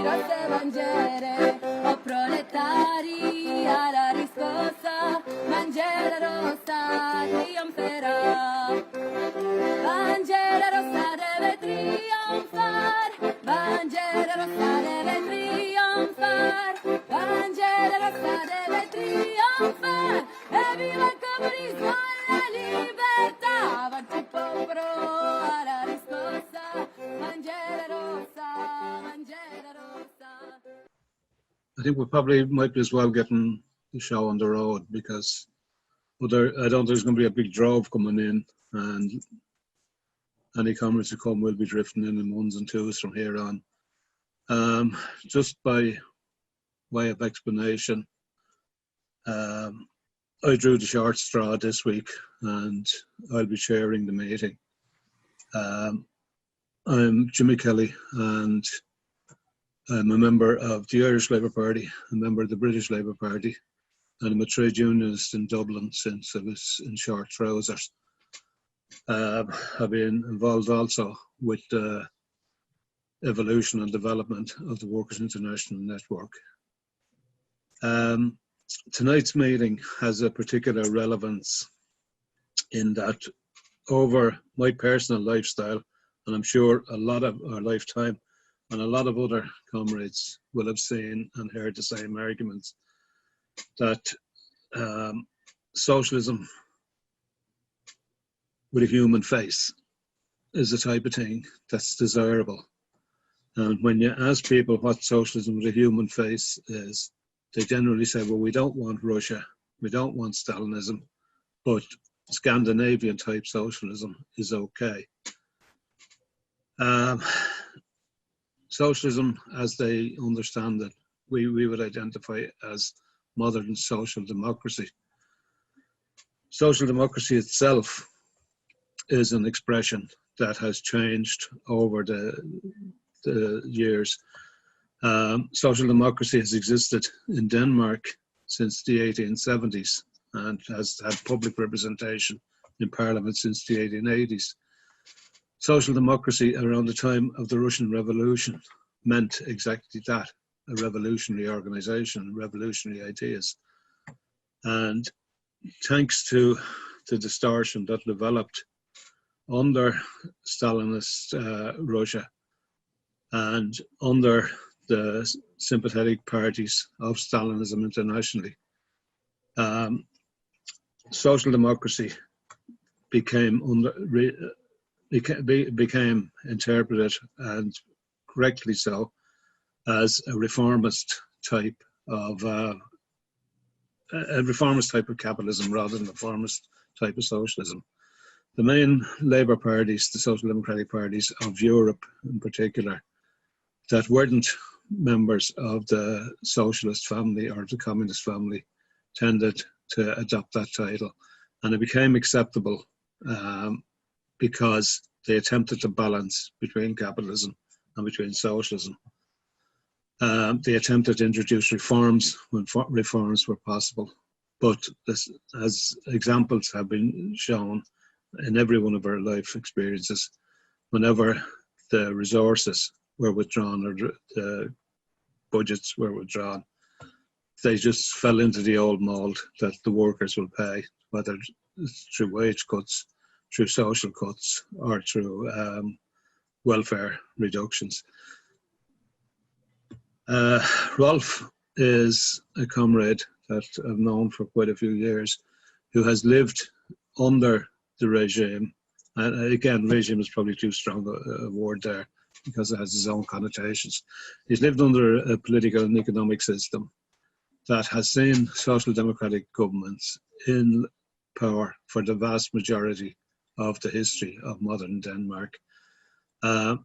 rosse bandiere, o proletari alla riscossa, bandiera rossa trionferà. Bandiera rossa deve trionfar, bandiera rossa deve trionfar, bandiera rossa deve trionfar, e viva il comunismo e la libertà, avanti il popolo alla riscossa, bandiera rossa, bandiera rossa. I think we probably might be as well getting the show on the road, because I don't think there's going to be a big drove coming in, and any comers who come will be drifting in ones and twos from here on. Just by way of explanation, I drew the short straw this week, and I'll be chairing the meeting. I'm Jimmy Kelly, and I'm a member of the Irish Labour Party, a member of the British Labour Party, and I'm a trade unionist in Dublin since I was in short trousers. I've been involved also with the evolution and development of the Workers' International Network. Tonight's meeting has a particular relevance in that over my personal lifestyle, and I'm sure a lot of our lifetime, and a lot of other comrades will have seen and heard the same arguments, that socialism with a human face is the type of thing that's desirable. And when you ask people what socialism with a human face is, they generally say, well, we don't want Russia, we don't want Stalinism, but Scandinavian type socialism is okay. Socialism, as they understand it, we would identify as modern social democracy. Social democracy itself is an expression that has changed over the years. Social democracy has existed in Denmark since the 1870s and has had public representation in parliament since the 1880s. Social democracy around the time of the Russian Revolution meant exactly that, a revolutionary organization, revolutionary ideas. And thanks to the distortion that developed under Stalinist Russia and under the sympathetic parties of Stalinism internationally, social democracy became interpreted, and correctly so, as a reformist type of capitalism rather than a reformist type of socialism. The main Labour parties, the social democratic parties of Europe in particular, that weren't members of the socialist family or the communist family, tended to adopt that title, and it became acceptable because they attempted to balance between capitalism and between socialism. They attempted to introduce reforms when reforms were possible, but this, as examples have been shown in every one of our life experiences, whenever the resources were withdrawn or the budgets were withdrawn, they just fell into the old mold that the workers will pay, whether it's through wage cuts, through social cuts, or through welfare reductions. Rolf is a comrade that I've known for quite a few years, who has lived under the regime. And again, regime is probably too strong a word there because it has its own connotations. He's lived under a political and economic system that has seen social democratic governments in power for the vast majority of the history of modern Denmark.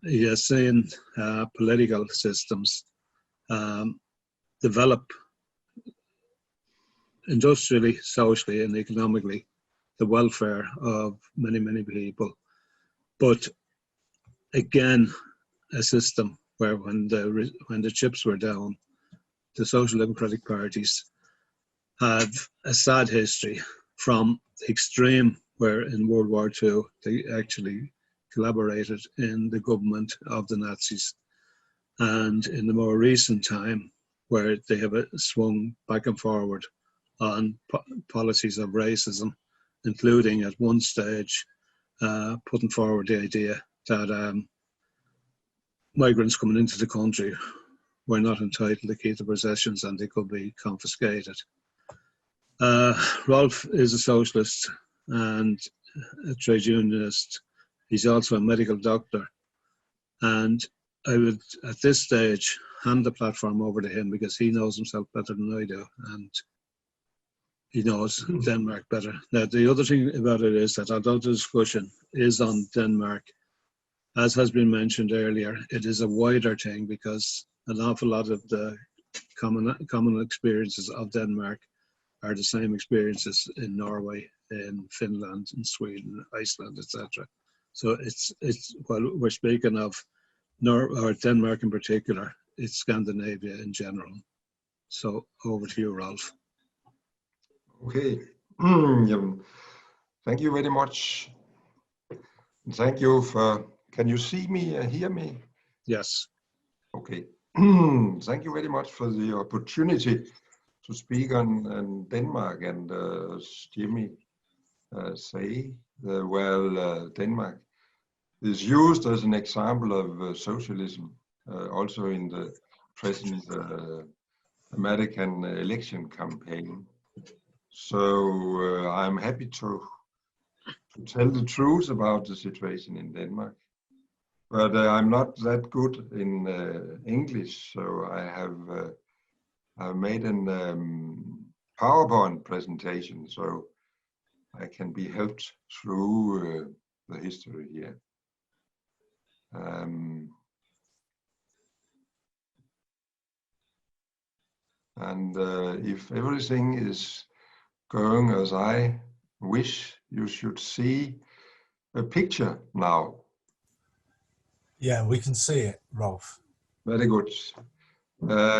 He has seen political systems develop industrially, socially, and economically the welfare of many, many people. But again, a system where when the chips were down, the social democratic parties have a sad history from the extreme where in World War II they actually collaborated in the government of the Nazis, And in the more recent time, where they have swung back and forward on policies of racism, including at one stage putting forward the idea that migrants coming into the country were not entitled to keep the possessions and they could be confiscated. Rolf is a socialist and a trade unionist. He's also a medical doctor. And I would, at this stage, hand the platform over to him because he knows himself better than I do. And he knows Denmark better. Now, the other thing about it is that although the discussion is on Denmark, as has been mentioned earlier, it is a wider thing because an awful lot of the common experiences of Denmark are the same experiences in Norway, in Finland, in Sweden, Iceland, etc. So it's while we're speaking of or Denmark in particular, it's Scandinavia in general. So over to you, Rolf. Okay. Thank you very much. Thank you for. Can you see me, hear me? Yes. Okay. Thank you very much for the opportunity to speak on Denmark and Jimmy say, Denmark is used as an example of socialism, also in the present American election campaign. So I'm happy to tell the truth about the situation in Denmark. But I'm not that good in English, so I have made an PowerPoint presentation, so I can be helped through the history here. If everything is going as I wish, you should see a picture now. Yeah, we can see it, Rolf. Very good.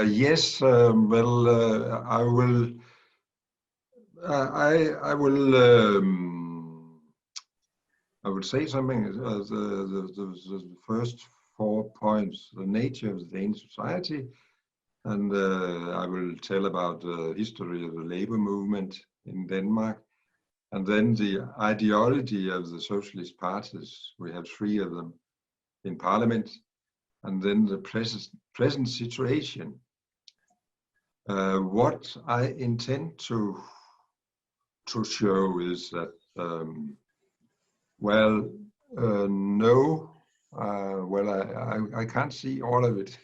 Yes, I will. I will say something. The first 4 points: the nature of the Danish society, and I will tell about the history of the labor movement in Denmark, and then the ideology of the socialist parties. We have 3 of them in parliament, and then the present situation. What I intend to show is that I can't see all of it,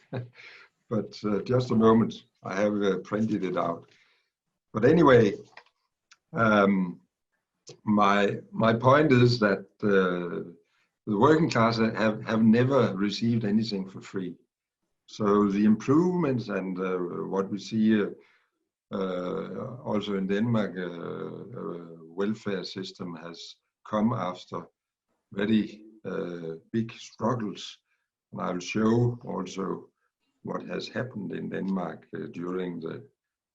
but just a moment, I have printed it out. But anyway, my point is that the working class have never received anything for free. So the improvements and what we see also in Denmark, welfare system has come after very big struggles. And I will show also what has happened in Denmark during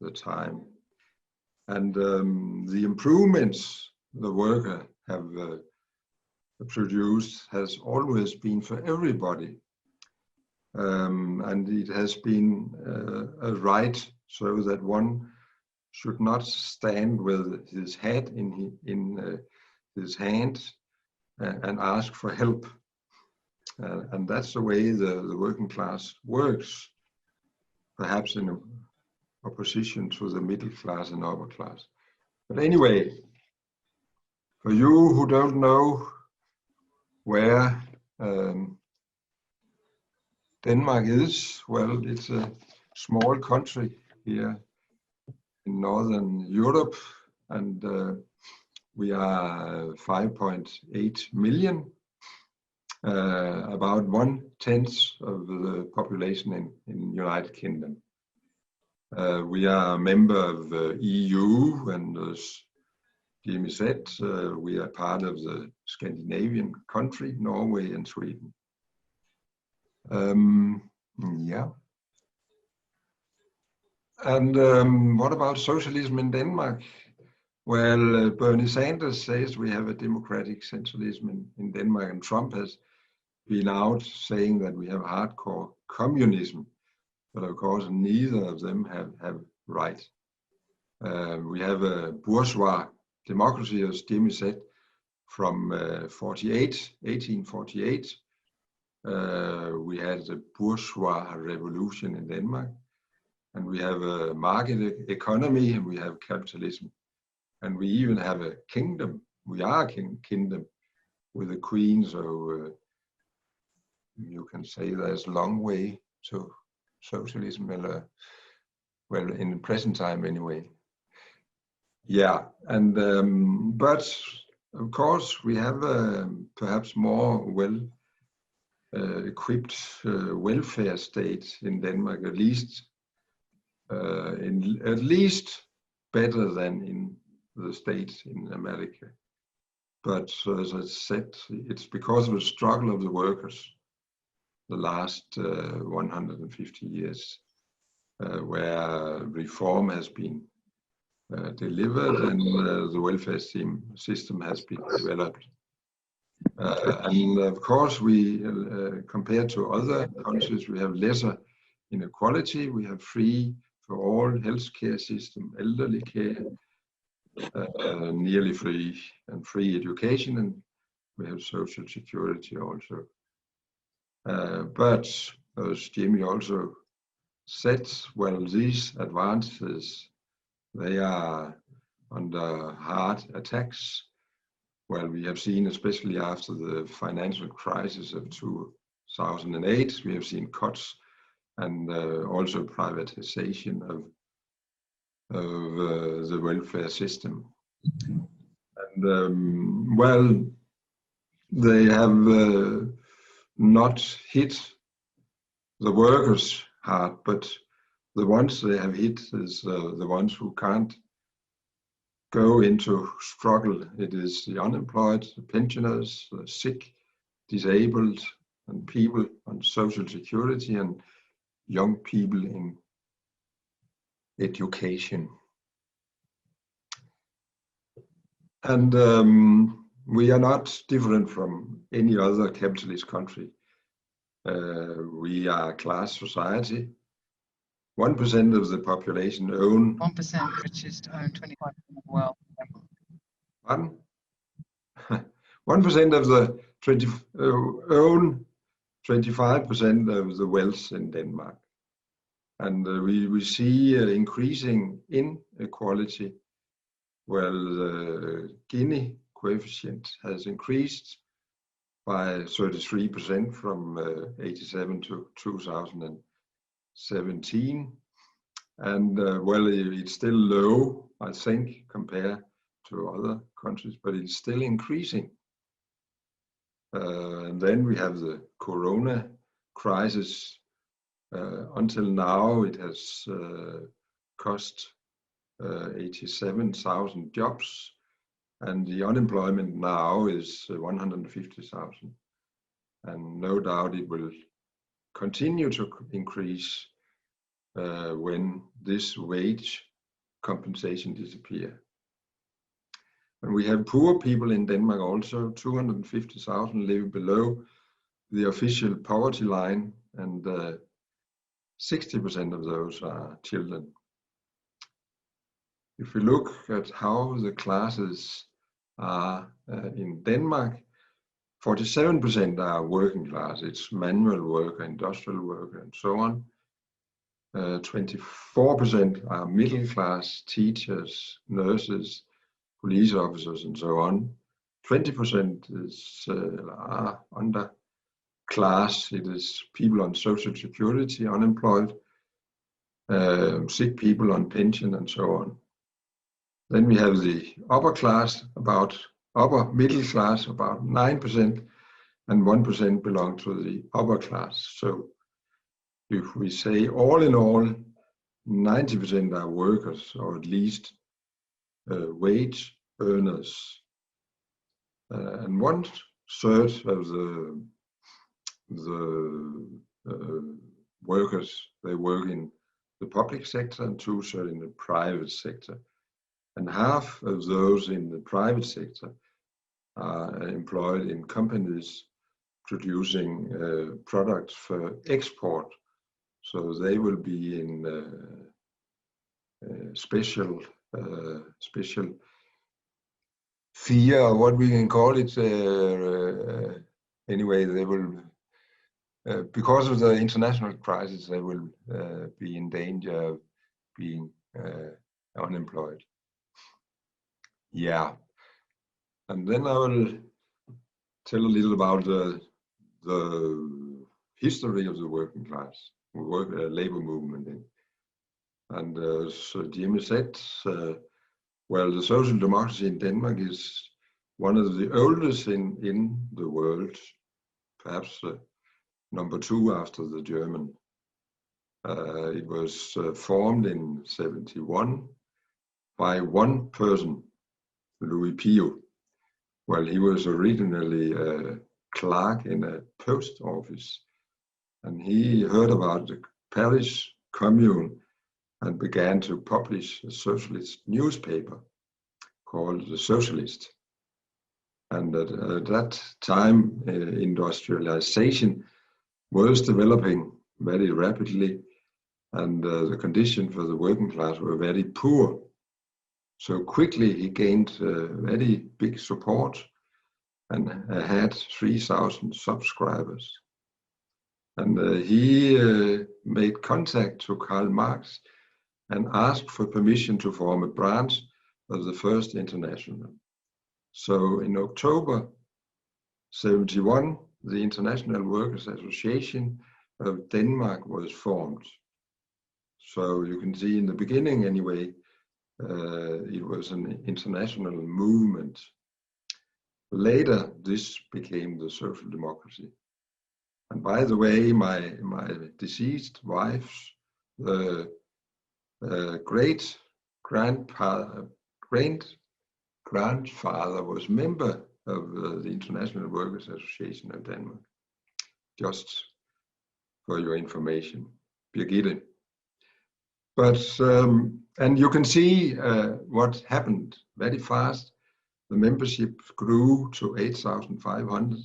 the time. And the improvements the worker have produced has always been for everybody. And it has been a right, so that one should not stand with his head in his hand and ask for help. And that's the way the working class works, perhaps in opposition to the middle class and upper class. But anyway, for you who don't know where Denmark is, well, it's a small country here in Northern Europe, and we are 5.8 million, about 1/10 of the population in United Kingdom. We are a member of the EU, and as Jimmy said, we are part of the Scandinavian country, Norway and Sweden. Yeah. And what about socialism in Denmark? Well, Bernie Sanders says we have a democratic centralism in Denmark, and Trump has been out saying that we have hardcore communism, but of course neither of them have right. We have a bourgeois democracy, as Jimmy said, from 1848. We had the bourgeois revolution in Denmark, and we have a market economy, and we have capitalism, and we even have a kingdom. We are a kingdom with a queen, so you can say there's a long way to socialism, well, in the present time anyway. Yeah, and but of course we have perhaps more equipped welfare state in Denmark, at least better than in the states in America. But as I said, it's because of the struggle of the workers the last 150 years, where reform has been delivered and the welfare system has been developed. And of course, we, compared to other countries, we have lesser inequality. We have free for all healthcare system, elderly care, nearly free, and free education, and we have social security also. But as Jimmy also said, well, these advances, they are under hard attacks. Well, we have seen, especially after the financial crisis of 2008, we have seen cuts and also privatization of the welfare system. And well, they have not hit the workers hard, but the ones they have hit is the ones who can't go into struggle. It is the unemployed, the pensioners, the sick, disabled, and people on social security, and young people in education. And we are not different from any other capitalist country. We are a class society. 1% of the population own 1% richest own 25% of the world. Pardon? 1% of the own 25% of the wealth in Denmark. And we see increasing inequality. Well, the Gini coefficient has increased by 33% from 87 to 2017. And well, it's still low, I think, compared to other countries, but it's still increasing. And then we have the Corona crisis. Until now, it has cost 87,000 jobs, and the unemployment now is 150,000. And no doubt it will continue to increase when this wage compensation disappears. And we have poor people in Denmark also, 250,000 live below the official poverty line, and 60% of those are children. If we look at how the classes are in Denmark, 47% are working class. It's manual worker, industrial worker, and so on. 24% are middle class, teachers, nurses, police officers, and so on. 20% is under class. It is people on social security, unemployed, sick people on pension, and so on. Then we have the upper class, upper middle class, about 9%, and 1% belong to the upper class. So if we say all in all, 90% are workers, or at least wage earners. And 1/3 of the workers, they work in the public sector, and 2/3 in the private sector. And half of those in the private sector are employed in companies producing products for export. So they will be in special fear, or what we can call it. Anyway, they will, because of the international crisis, they will be in danger of being unemployed. Yeah, and then I will tell a little about the history of the working class, labor movement. And as Jimmy said, well, the social democracy in Denmark is one of the oldest in the world, perhaps number 2 after the German. It was formed in 1971 by one person, Louis Pio. Well, he was originally a clerk in a post office, and he heard about the Paris Commune and began to publish a socialist newspaper called The Socialist. And at that time, industrialization was developing very rapidly, and the conditions for the working class were very poor. So quickly he gained very big support and had 3,000 subscribers. And he made contact to Karl Marx and asked for permission to form a branch of the First International. So in October 1971, the International Workers' Association of Denmark was formed. So you can see in the beginning anyway, it was an international movement. Later, this became the social democracy. And by the way, my deceased wife's great-grandfather was member of the International Workers' Association of Denmark. Just for your information, Birgitte. But, and you can see what happened very fast. The membership grew to 8,500,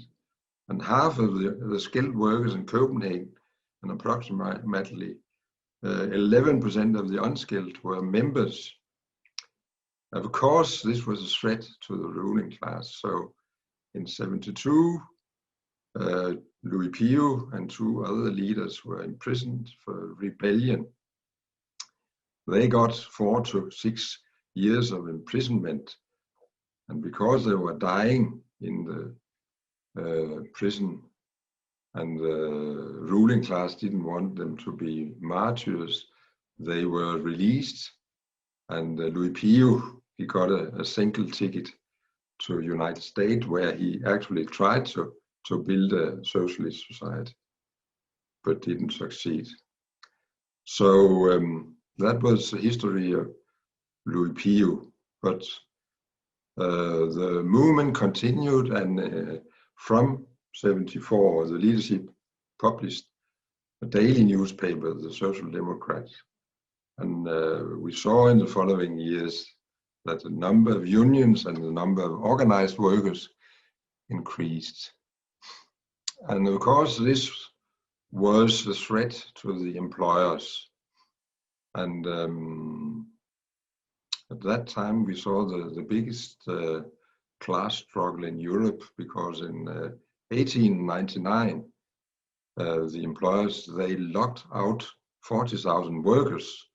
and half of the skilled workers in Copenhagen, and approximately 11% of the unskilled were members. Of course, this was a threat to the ruling class. So in 1972, Louis Pio and 2 other leaders were imprisoned for rebellion. They got 4 to 6 years of imprisonment. And because they were dying in the prison, and the ruling class didn't want them to be martyrs, they were released. And Louis Pio, he got a single ticket to the United States, where he actually tried to build a socialist society, but didn't succeed. So that was the history of Louis Pio. But the movement continued, and from 1974, the leadership published a daily newspaper, the Social Democrats. And we saw in the following years that the number of unions and the number of organized workers increased. And of course, this was a threat to the employers. And at that time, we saw the biggest class struggle in Europe, because in 1899, the employers, they locked out 40,000 workers.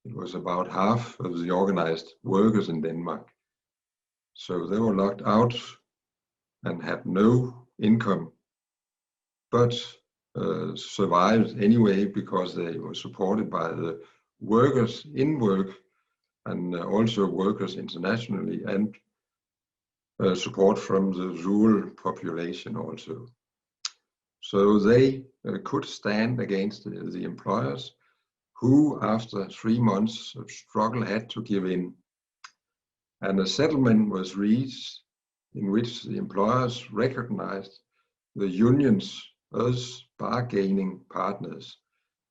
It was about half of the organized workers in Denmark. So they were locked out and had no income, but survived anyway, because they were supported by the workers in work, and also workers internationally, and support from the rural population also. So they could stand against the employers, who after 3 months of struggle had to give in. And a settlement was reached in which the employers recognized the unions as bargaining partners.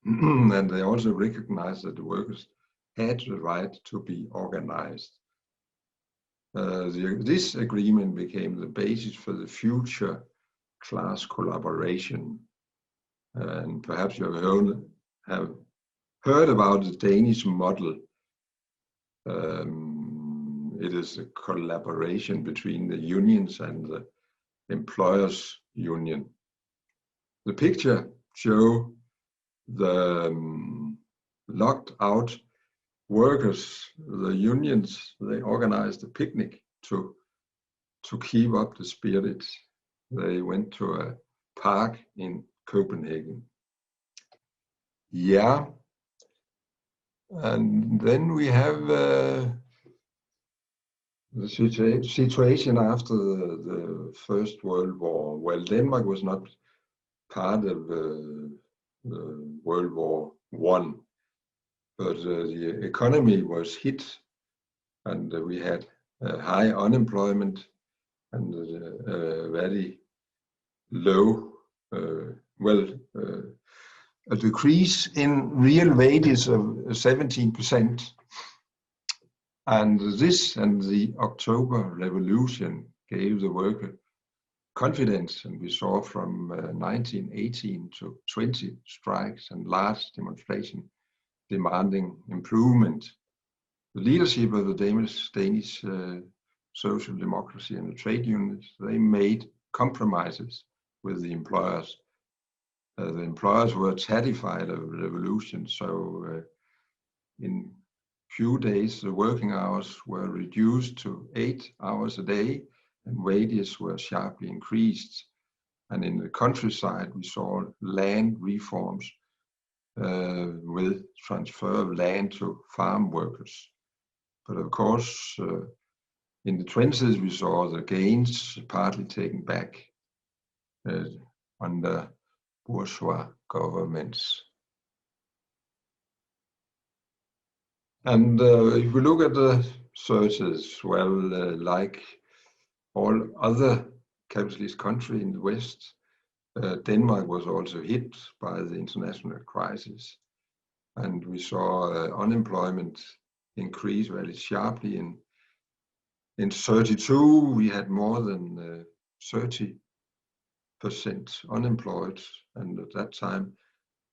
And they also recognized that the workers had the right to be organized. This agreement became the basis for the future class collaboration. And perhaps you have heard about the Danish model. It is a collaboration between the unions and the employers' union. The picture shows the locked out workers, the unions. They organized a picnic to keep up the spirit. They went to a park in Copenhagen. Yeah, and then we have the situation after the First World War. Well, Denmark was not part of the World War I, but the economy was hit, and we had high unemployment and very low, a decrease in real wages of 17%. And this and the October Revolution gave the worker confidence, and we saw from 1918 to 20 strikes and large demonstrations demanding improvement. The leadership of the Danish social democracy and the trade unions, they made compromises with the employers. The employers were terrified of revolution, so in few days the working hours were reduced to 8 hours a day, and wages were sharply increased. And in the countryside we saw land reforms with transfer of land to farm workers. But of course, in the 20s we saw the gains partly taken back under bourgeois governments. And if we look at the sources, well, like all other capitalist countries in the West, Denmark was also hit by the international crisis. And we saw unemployment increase very sharply. In 32, we had more than 30% unemployed. And at that time,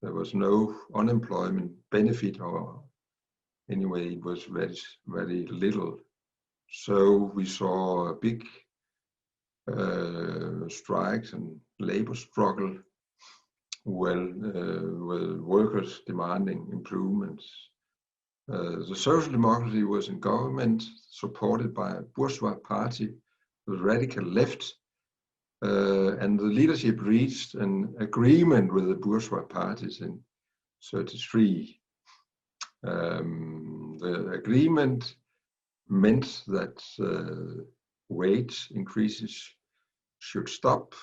there was no unemployment benefit, or anyway, it was very, very little. So we saw big strikes and labor struggle, with workers demanding improvements. The Social Democracy was in government, supported by a bourgeois party, the radical left, and the leadership reached an agreement with the bourgeois parties in 33. The agreement meant that wage increases should stop.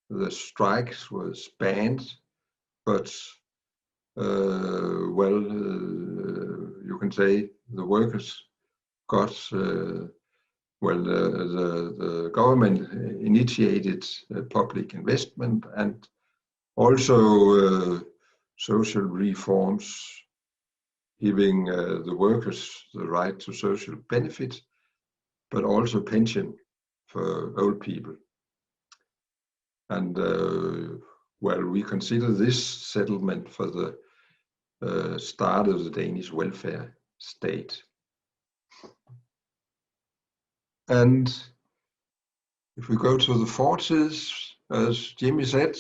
The strikes was banned, but you can say the workers got, the government initiated public investment and also social reforms, giving the workers the right to social benefits, but also pension for old people. And we consider this settlement for the start of the Danish welfare state. And if we go to the 40s, as Jimmy said,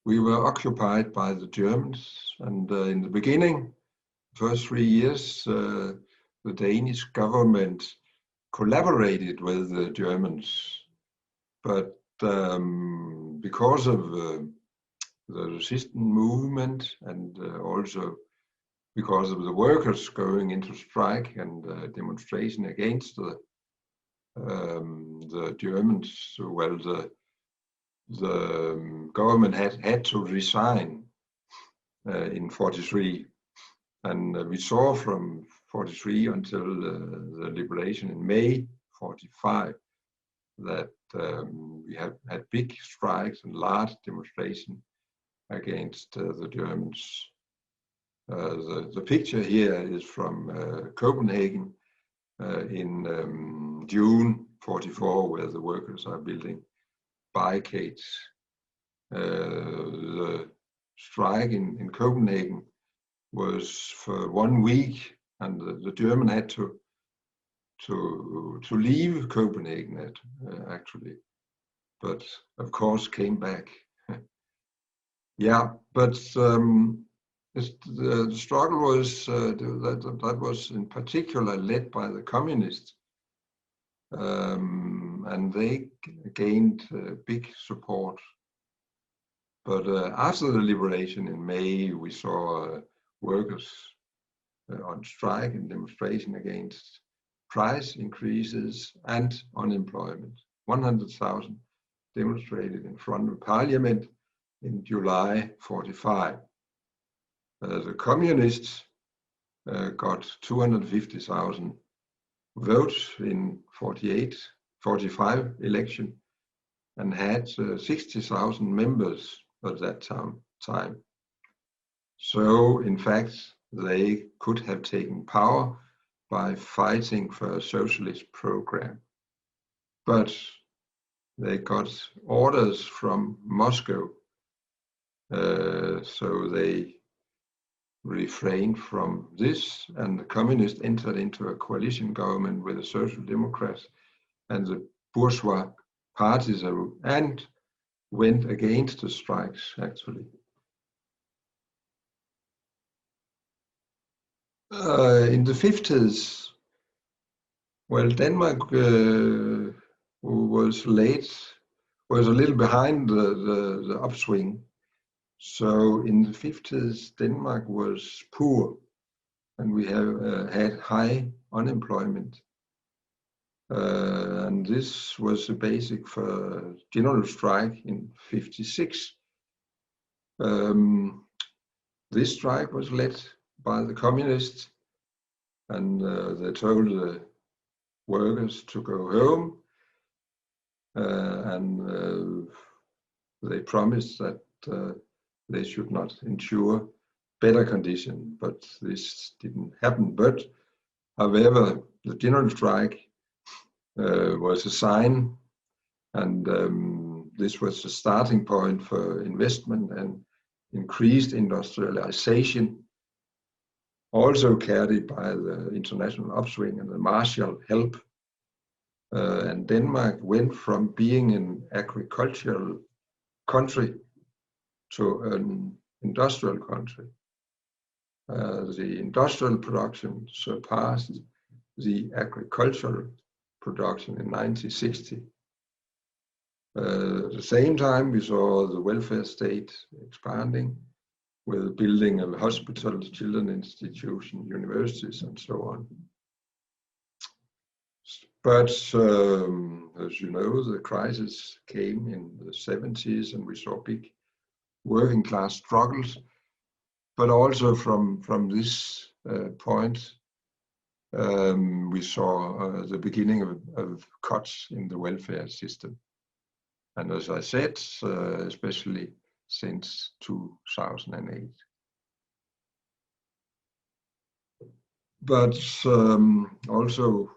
we were occupied by the Germans. And in the beginning, first 3 years, the Danish government collaborated with the Germans. But because of the resistance movement and also because of the workers going into strike and demonstration against the Germans, the government had to resign in 43. And we saw from 43 until the liberation in May 45 that we have had big strikes and large demonstrations against the Germans. The picture here is from Copenhagen in June 44, where the workers are building barricades. The strike in Copenhagen was for 1 week, and the German had to leave Copenhagen actually, but of course came back. Yeah, but the struggle was that was in particular led by the communists, and they gained big support. But after the liberation in May, we saw workers on strike and demonstration against price increases and unemployment. 100,000 demonstrated in front of Parliament in July 45. The communists got 250,000 votes in 45 election and had 60,000 members at that time. So in fact, they could have taken power by fighting for a socialist program. But they got orders from Moscow, so they refrained from this, and the communists entered into a coalition government with the Social Democrats and the bourgeois parties and went against the strikes actually. In the 50s, well, Denmark was a little behind the upswing. So in the 50s, Denmark was poor, and we have had high unemployment. And this was the basic for general strike in 56. This strike was led by the communists, and they told the workers to go home, and they promised that they should not ensure better condition, but this didn't happen. But however, the general strike was a sign, and this was the starting point for investment and increased industrialization, also carried by the international upswing and the Marshall help. And Denmark went from being an agricultural country to an industrial country. The industrial production surpassed the agricultural production in 1960. At the same time, we saw the welfare state expanding with the building of hospitals, children's institutions, universities, and so on. But as you know, the crisis came in the 70s, and we saw big working class struggles. But also from this point, we saw the beginning of cuts in the welfare system. And as I said, especially since 2008. But also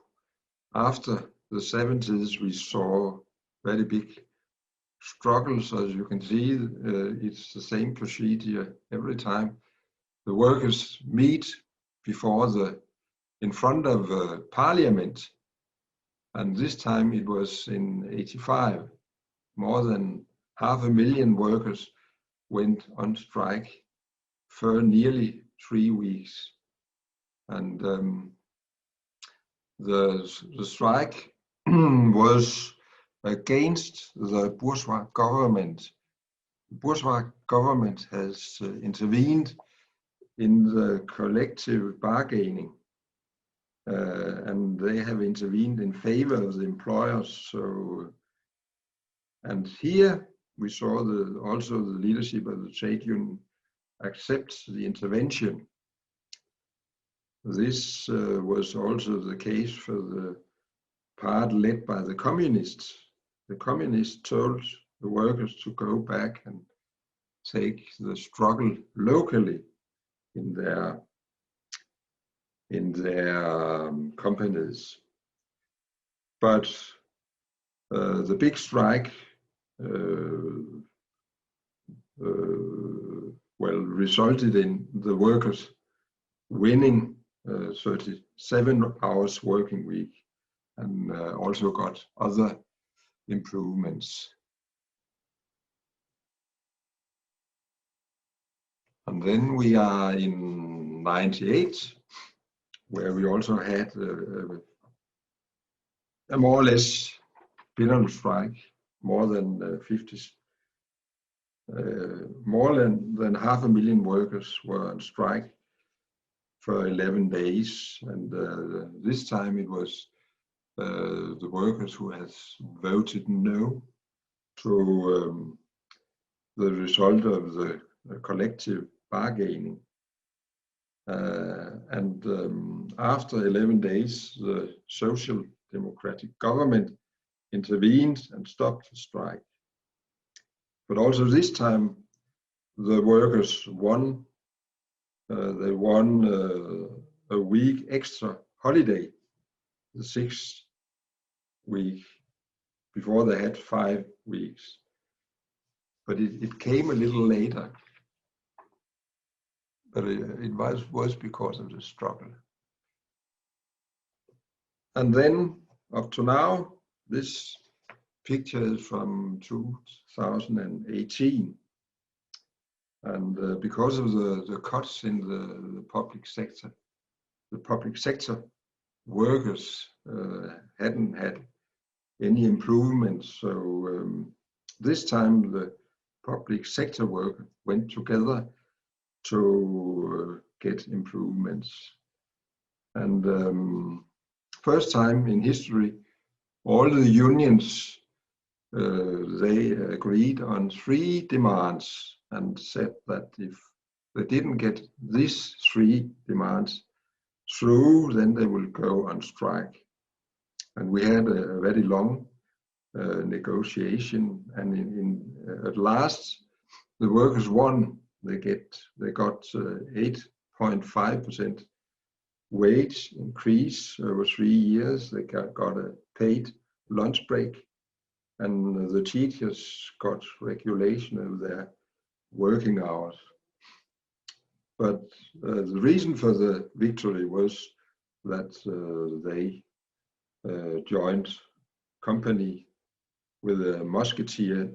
after the 70s, we saw very big struggles. As you can see, it's the same procedure every time. The workers meet in front of Parliament, and this time it was in 85. More than 500,000 workers went on strike for nearly 3 weeks, and the strike was against the bourgeois government. The bourgeois government has intervened in the collective bargaining, and they have intervened in favor of the employers. So, and here we saw also the leadership of the trade union accept the intervention. This was also the case for the part led by the communists. The communists told the workers to go back and take the struggle locally in their companies. But the big strike well, resulted in the workers winning 37 hours working week, and also got other improvements. And then we are in 98, where we also had a more or less been on strike. More than 50, more than 500,000 workers were on strike for 11 days. And this time it was the workers who has voted no to the result of the collective bargaining. After 11 days, the Social Democratic government intervened and stopped the strike. But also this time, the workers won. They won a week extra holiday, the 6th week. Before they had 5 weeks. But it came a little later. But it was because of the struggle. And then up to now, this picture is from 2018. And because of the cuts in the public sector workers hadn't had any improvements. So this time the public sector workers went together to get improvements. And first time in history, all the unions, they agreed on 3 demands and said that if they didn't get these 3 demands through, then they will go on strike. And we had a very long negotiation, and at last the workers won. They got 8.5% wage increase over 3 years. They got a paid lunch break, and the teachers got regulation of their working hours. But the reason for the victory was that they joined company with a musketeer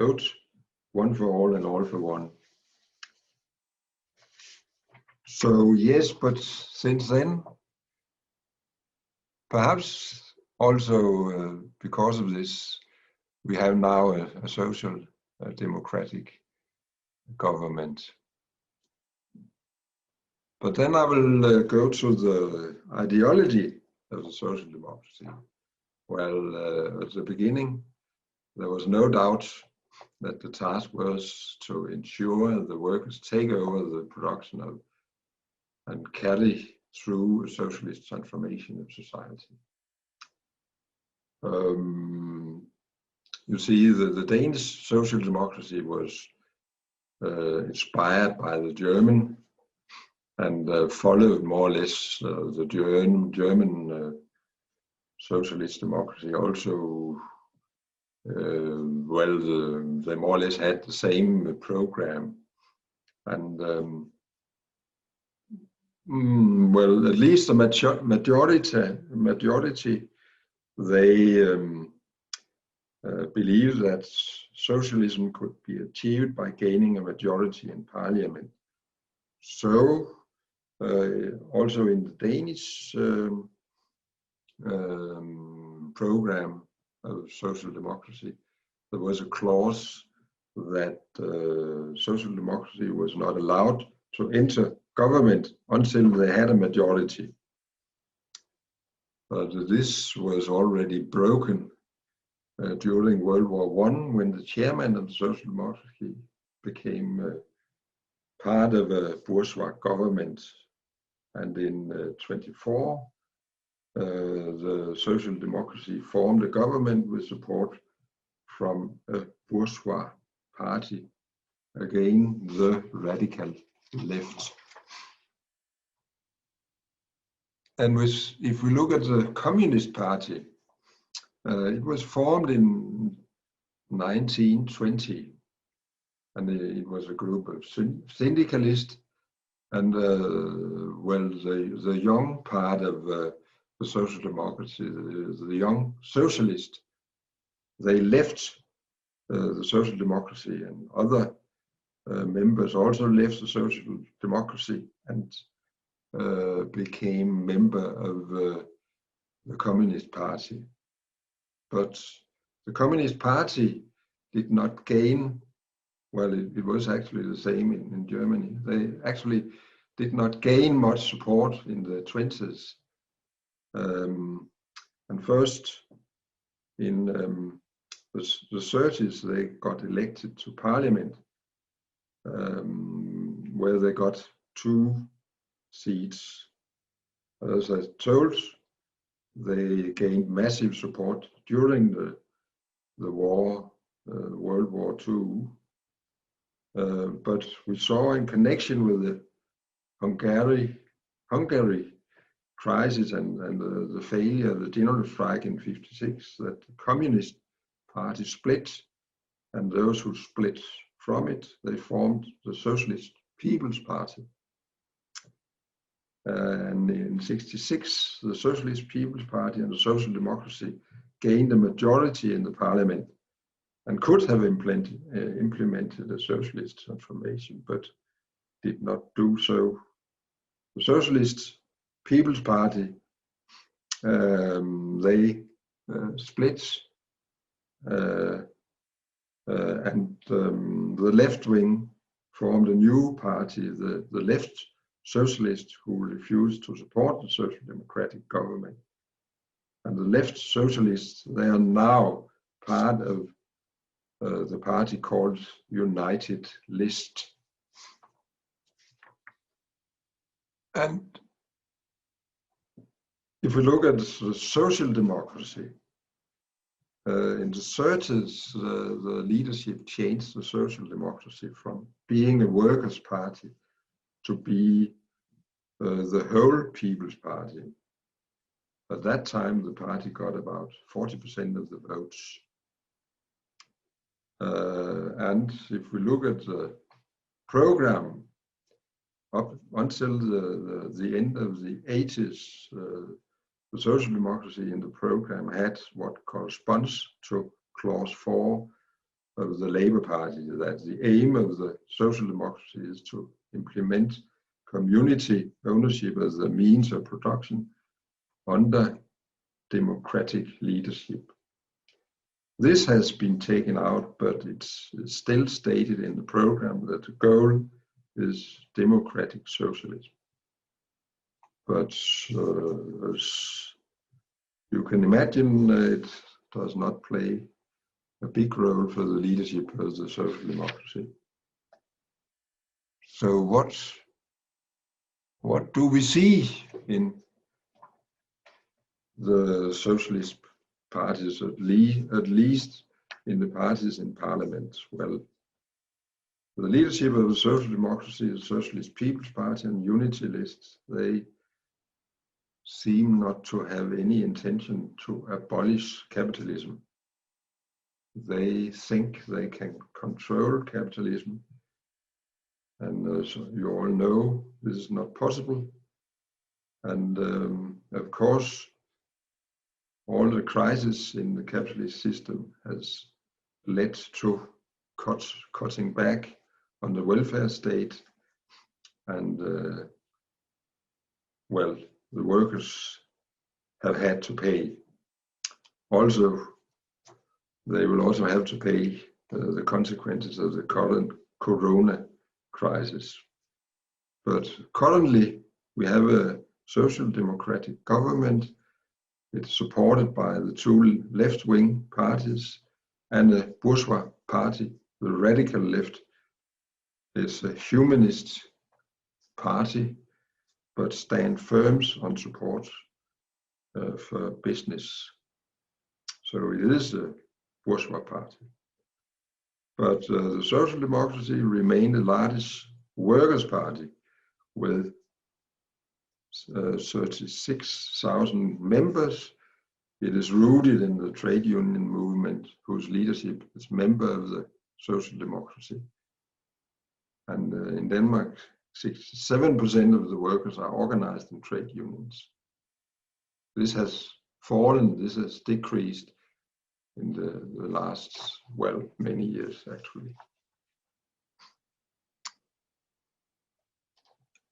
oath, one for all and all for one. So yes, but since then, perhaps also because of this, we have now a social democratic government. But then I will go to the ideology of the social democracy. Well, at the beginning, there was no doubt that the task was to ensure the workers take over the production of and carry through a socialist transformation of society. You see, the Danish social democracy was inspired by the German and followed more or less the German socialist democracy. Also, well, they more or less had the same program, and well, at least the majority, they believe that socialism could be achieved by gaining a majority in parliament. So also in the Danish program of social democracy, there was a clause that social democracy was not allowed to enter government until they had a majority. But this was already broken during World War I, when the chairman of the social democracy became part of a bourgeois government. And in 1924, the social democracy formed a government with support from a bourgeois party, again the radical left. And if we look at the Communist Party, it was formed in 1920, and it was a group of syndicalists, and well, the young part of the social democracy, the young socialists, they left the social democracy, and other members also left the social democracy and became member of the Communist Party. But the Communist Party did not gain, well, it was actually the same in Germany. They actually did not gain much support in the 20s. And first in the 30s, they got elected to parliament, where they got 2 seats. As I told, they gained massive support during the war, World War II. But we saw in connection with the Hungary crisis and the failure of the general strike in '56 that the Communist Party split, and those who split from it, they formed the Socialist People's Party. And in '66, the Socialist People's Party and the Social Democracy gained a majority in the parliament and could have implemented a socialist transformation, but did not do so. The Socialist People's Party, they split, and the left wing formed a new party, the left socialists, who refused to support the social democratic government. And the left socialists, they are now part of the party called United List. And if we look at the social democracy, in the 30s, the leadership changed the social democracy from being a workers' party to be the whole People's Party. At that time, the party got about 40% of the votes. And if we look at the program, up until the end of the 80s, the social democracy in the program had what corresponds to clause 4 of the Labour Party, that the aim of the social democracy is to implement community ownership as the means of production under democratic leadership. This has been taken out, but it's still stated in the program that the goal is democratic socialism. But as you can imagine, it does not play a big role for the leadership of the social democracy. So what do we see in the socialist parties, at least in the parties in parliament? Well, the leadership of the social democracy, the Socialist People's Party and Unity List, they seem not to have any intention to abolish capitalism. They think they can control capitalism. And as you all know, this is not possible. And of course, all the crisis in the capitalist system has led to cutting back on the welfare state, and well, the workers have had to pay. Also, they will also have to pay the consequences of the current corona crisis. But currently, we have a social democratic government. It's supported by the 2 left-wing parties and a bourgeois party. The radical left is a humanist party, but stand firm on support for business. So it is a bourgeois party. But the Social Democracy remained the largest workers' party with 36,000 members, It is rooted in the trade union movement, whose leadership is member of the social democracy. And in Denmark, 67% of the workers are organized in trade unions. This has fallen, this has decreased in the last, well, many years actually.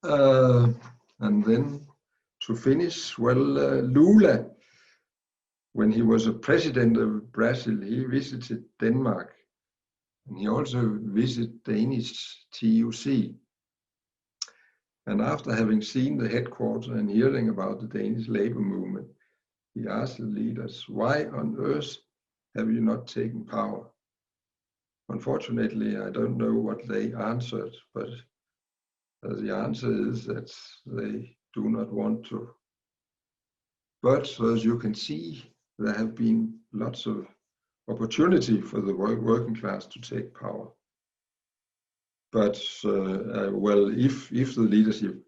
And then to finish, well, Lula, when he was a president of Brazil, he visited Denmark, and he also visited Danish TUC. And after having seen the headquarters and hearing about the Danish labor movement, he asked the leaders, why on earth have you not taken power? Unfortunately, I don't know what they answered, but the answer is that they do not want to. But as you can see, there have been lots of opportunity for the working class to take power. But well, if the leadership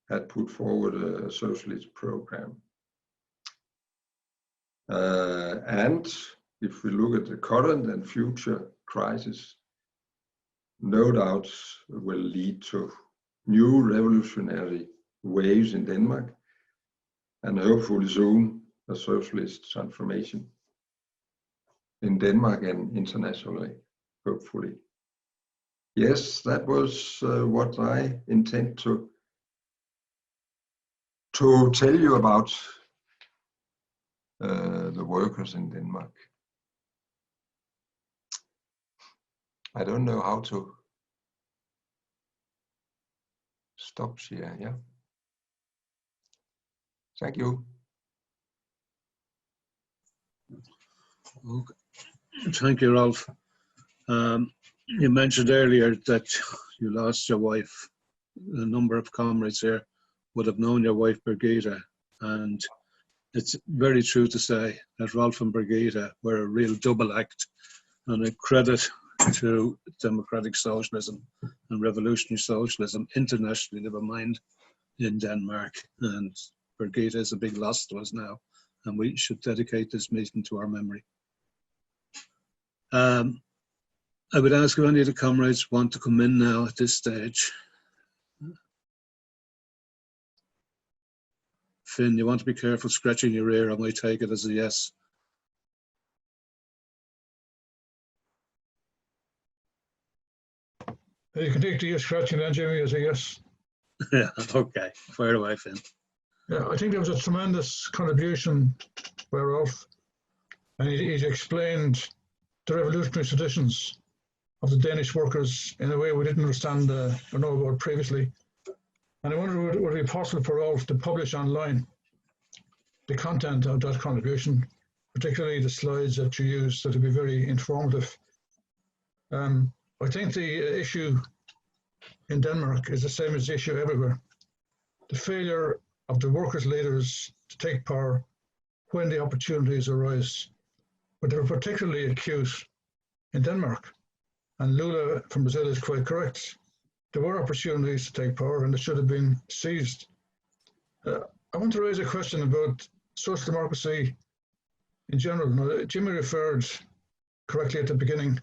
had put forward a socialist program, and if we look at the current and future crisis, no doubt will lead to new revolutionary waves in Denmark, and hopefully soon a socialist transformation in Denmark and internationally, hopefully. Yes, that was what I intend to tell you about the workers in Denmark. I don't know how to stop share, yeah. Thank you. Okay. Thank you, Rolf. You mentioned earlier that you lost your wife. A number of comrades here would have known your wife, Birgitta, and it's very true to say that Rolf and Birgitta were a real double act, and a credit to democratic socialism and revolutionary socialism internationally, never mind in Denmark. And Birgitta is a big loss to us now, and we should dedicate this meeting to our memory. I would ask if any of the comrades want to come in now at this stage. Finn, you want to be careful scratching your ear. I might take it as a yes. You can take the ear scratching then, Jimmy, as a yes. Yeah, okay. Fire away, Finn. Yeah, I think there was a tremendous contribution by Rolf, and he's explained the revolutionary traditions of the Danish workers in a way we didn't understand or know about previously. And I wonder would it be possible for Rolf to publish online the content of that contribution, particularly the slides that you used, that would be very informative. I think the issue in Denmark is the same as the issue everywhere. The failure of the workers' leaders to take power when the opportunities arise. But they were particularly acute in Denmark. And Lula from Brazil is quite correct. There were opportunities to take power and they should have been seized. I want to raise a question about social democracy in general. Now, Jimmy referred correctly at the beginning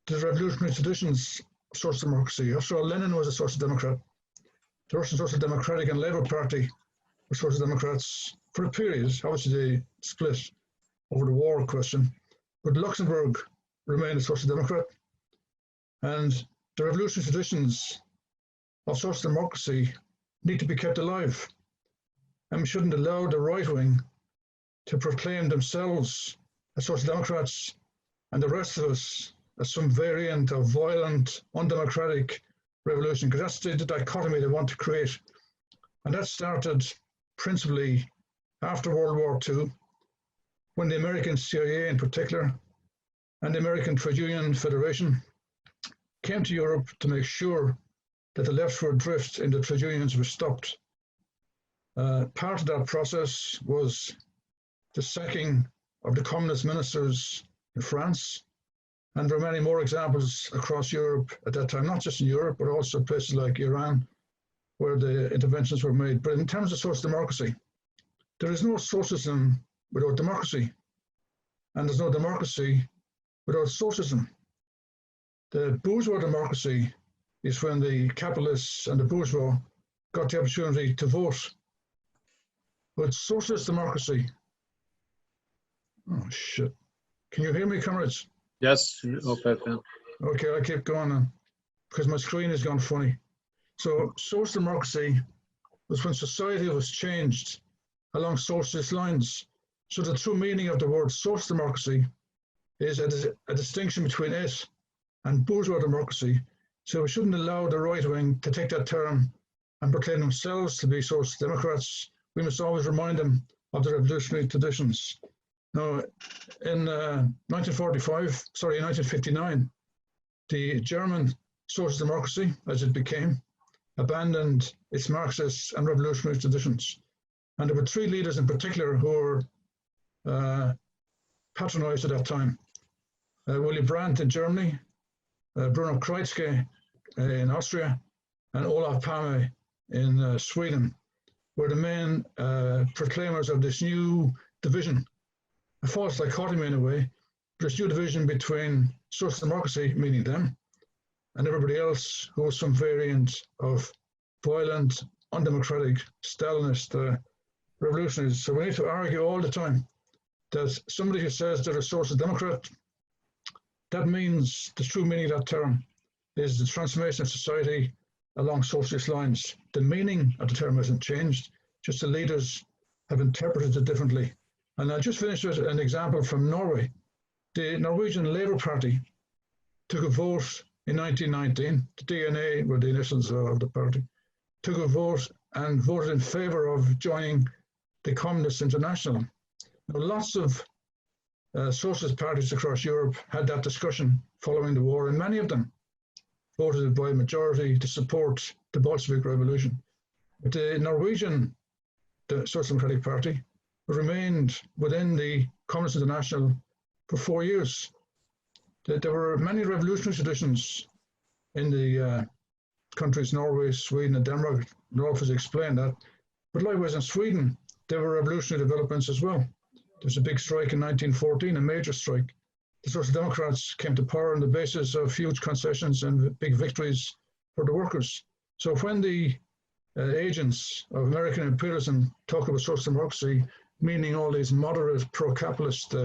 to the revolutionary traditions of social democracy. After all, Lenin was a social democrat. The Russian Social Democratic and Labour Party were social democrats for a period. Obviously, they split over the war question. But Luxembourg remained a social democrat. And the revolutionary traditions of social democracy need to be kept alive. And we shouldn't allow the right wing to proclaim themselves as social democrats and the rest of us as some variant of violent, undemocratic revolution, because that's the dichotomy they want to create. And that started principally after World War II, when the American CIA in particular, and the American Trade Union Federation came to Europe to make sure that the leftward drift in the trade unions was stopped. Part of that process was the sacking of the communist ministers in France, and there are many more examples across Europe at that time, not just in Europe, but also places like Iran, where the interventions were made. But in terms of social democracy, there is no socialism without democracy, and there's no democracy without socialism. The bourgeois democracy is when the capitalists and the bourgeois got the opportunity to vote. But socialist democracy, oh shit. Can you hear me, comrades? Yes, okay, then. Okay, I'll keep going then, because my screen has gone funny. So socialist democracy was when society was changed along socialist lines. So the true meaning of the word social democracy is a distinction between it and bourgeois democracy. So we shouldn't allow the right wing to take that term and proclaim themselves to be social democrats. We must always remind them of the revolutionary traditions. Now, in 1959, the German social democracy, as it became, abandoned its Marxist and revolutionary traditions. And there were three leaders in particular who were patronized at that time. Willy Brandt in Germany, Bruno Kreisky in Austria, and Olof Palme in Sweden were the main proclaimers of this new division, a false dichotomy in a way, this new division between social democracy, meaning them, and everybody else who was some variant of violent, undemocratic, Stalinist revolutionaries. So we need to argue all the time that somebody who says they're a social democrat, that means the true meaning of that term is the transformation of society along socialist lines. The meaning of the term hasn't changed, just the leaders have interpreted it differently. And I'll just finish with an example from Norway. The Norwegian Labour Party took a vote in 1919, the DNA were the initials of the party, took a vote and voted in favour of joining the Communist International. Now, lots of socialist parties across Europe had that discussion following the war, and many of them voted by majority to support the Bolshevik Revolution. But the Norwegian Social Democratic Party remained within the Communist International for 4 years. There were many revolutionary traditions in the countries Norway, Sweden, and Denmark. Rolf has explained that. But likewise in Sweden, there were revolutionary developments as well. There was a big strike in 1914, a major strike. The Social Democrats came to power on the basis of huge concessions and big victories for the workers. So when the agents of American imperialism talk about social democracy, meaning all these moderate pro-capitalist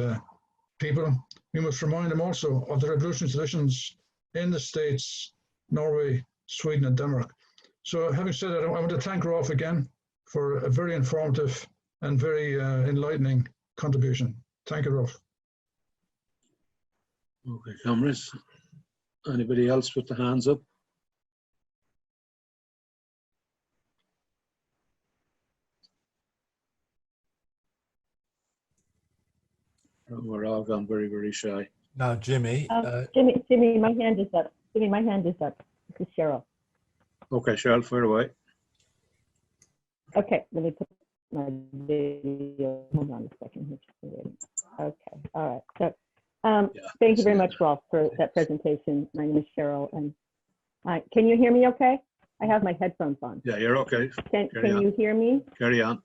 people, we must remind them also of the revolutionary traditions in the States, Norway, Sweden, and Denmark. So having said that, I want to thank Rolf again for a very informative and very enlightening contribution. Thank you, Rolf. Okay, comrades. Anybody else with the hands up? We're all gone very, very shy. No, Jimmy. Jimmy, my hand is up. Jimmy, my hand is up. This is Cheryl. Okay, Cheryl, fire away. Okay, let me put my video. Hold on a second. Okay, all right. So, thank you very much, Rolf, for that presentation. My name is Cheryl, and can you hear me okay? I have my headphones on. Yeah, you're okay. Can you hear me? Carry on.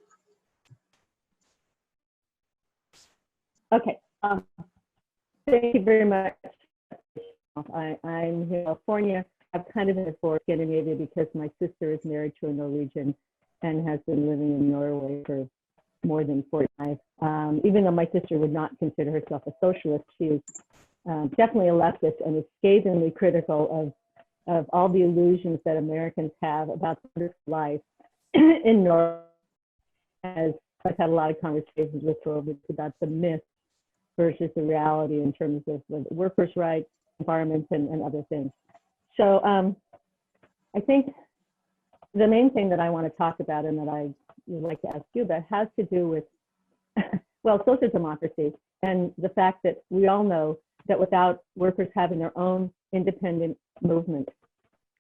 Okay. Thank you very much. I'm here in California. I'm kind of in for Scandinavia because my sister is married to a Norwegian and has been living in Norway for more than 45. Even though my sister would not consider herself a socialist, she is definitely a leftist and is scathingly critical of all the illusions that Americans have about life in Norway. As I've had a lot of conversations with her about the myth versus the reality in terms of workers' rights, environment, and other things. So I think the main thing that I want to talk about and that I would like to ask you about has to do with, well, social democracy and the fact that we all know that without workers having their own independent movement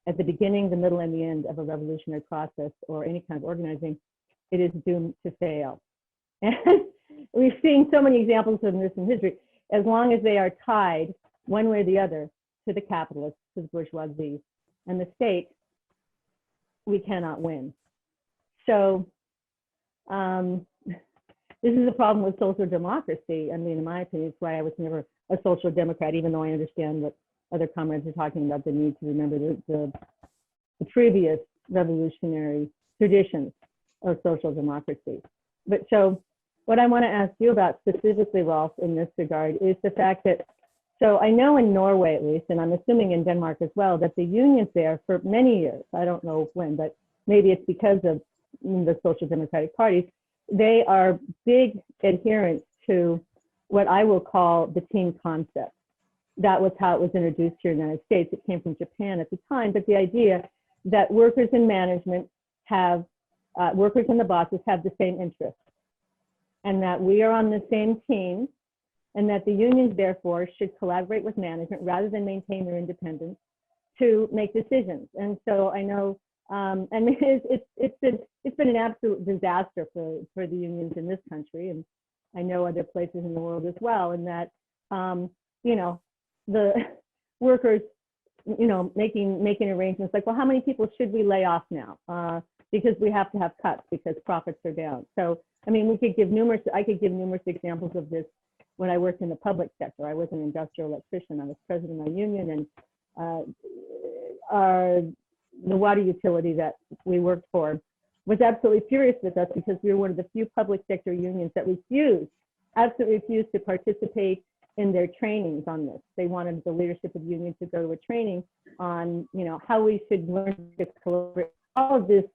at the beginning, the middle, and the end of a revolutionary process or any kind of organizing, it is doomed to fail. And we've seen so many examples of this in history. As long as they are tied one way or the other to the capitalists, to the bourgeoisie, and the state, we cannot win. So this is the problem with social democracy. I mean, in my opinion, it's why I was never a social democrat, even though I understand what other comrades are talking about, the need to remember the previous revolutionary traditions of social democracy. But so what I want to ask you about specifically, Rolf, in this regard is the fact that, so I know in Norway at least, and I'm assuming in Denmark as well, that the unions there for many years, I don't know when, but maybe it's because of the social democratic parties, they are big adherents to what I will call the team concept. That was how it was introduced here in the United States. It came from Japan at the time, but the idea that workers in management have, workers and the bosses have the same interests, and that we are on the same team, and that the unions therefore should collaborate with management rather than maintain their independence to make decisions. And so I know, and it's been an absolute disaster for the unions in this country, and I know other places in the world as well, and that you know, the workers, you know, making arrangements like, well, how many people should we lay off now? Because we have to have cuts because profits are down. So, I mean, I could give numerous examples of this when I worked in the public sector. I was an industrial electrician. I was president of my union, and the water utility that we worked for was absolutely furious with us because we were one of the few public sector unions that absolutely refused to participate in their trainings on this. They wanted the leadership of the union to go to a training on, you know, how we should learn to collaborate. All of this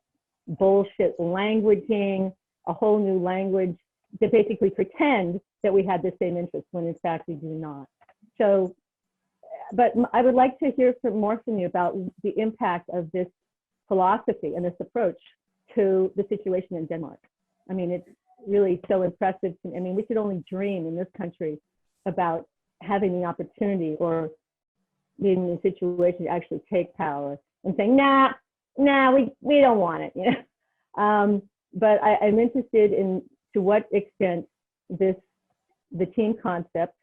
bullshit languaging, a whole new language to basically pretend that we had the same interests when in fact we do not. So, but I would like to hear more from you about the impact of this philosophy and this approach to the situation in Denmark. I mean, it's really so impressive. I mean, we could only dream in this country about having the opportunity or being in a situation to actually take power and saying, nah, we don't want it. You know? But I'm interested in to what extent the team concept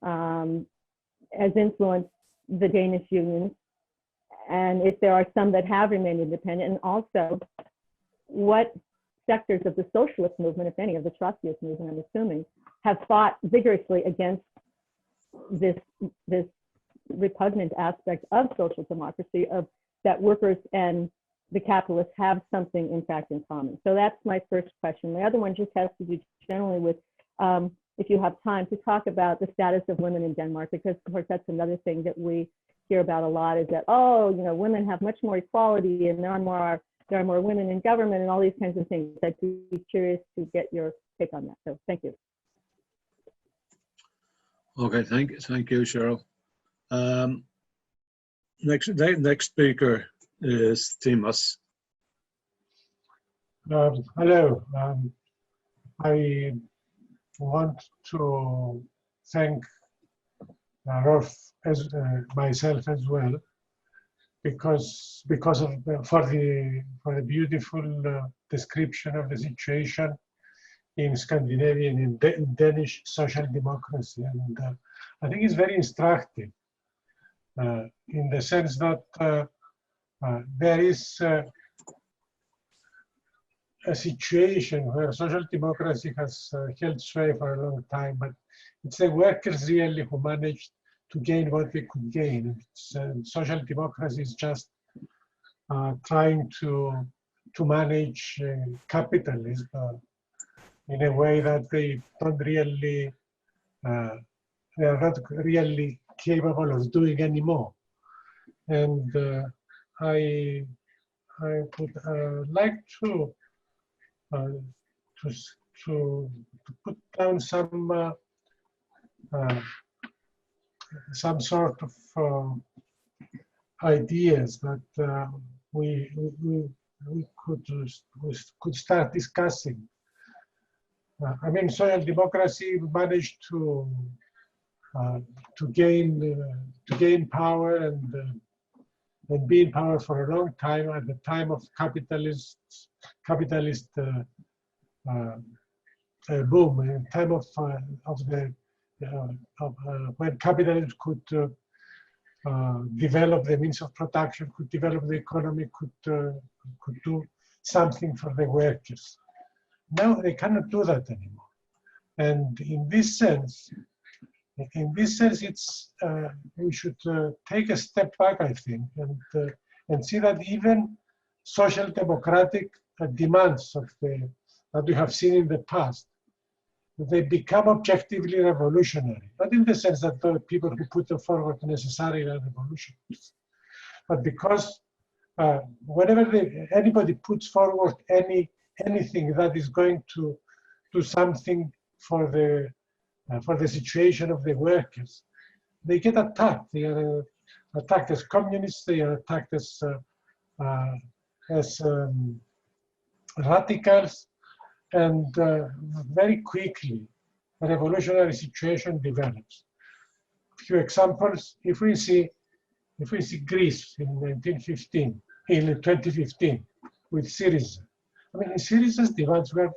has influenced the Danish unions, and if there are some that have remained independent, and also what sectors of the socialist movement, if any, of the Trotskyist movement, I'm assuming, have fought vigorously against this repugnant aspect of social democracy, of that workers and the capitalists have something in fact in common. So that's my first question. My other one just has to do generally with, if you have time, to talk about the status of women in Denmark, because of course that's another thing that we hear about a lot, is that, oh, you know, women have much more equality and there are more women in government and all these kinds of things. I'd be curious to get your take on that. So thank you. Okay, thank you, Cheryl. Next speaker is Timas. Hello. I want to thank Rolf as myself as well, because for the beautiful description of the situation in Scandinavian, in Danish social democracy, and I think it's very instructive in the sense that there is a situation where social democracy has held sway for a long time, but it's the workers really who managed to gain what they could gain. Social democracy is just trying to manage capitalism in a way that they don't really, they are not really capable of doing anymore. And I would like to put down some sort of ideas that we could start discussing. I mean, social democracy managed to gain power and be in power for a long time at the time of capitalist boom, in time of when capitalism could develop the means of production, could develop the economy, could do something for the workers. now they cannot do that anymore. And in this sense, it's we should take a step back, I think, and see that even social democratic demands of that we have seen in the past, they become objectively revolutionary. Not in the sense that the people who put them forward necessarily are revolutionaries, but because whenever anybody puts forward anything that is going to do something for the situation of the workers, they get attacked. They are attacked as communists. They are attacked as radicals, and very quickly a revolutionary situation develops. A few examples: if we see Greece in 2015 with Syriza. I mean, Syriza's demands were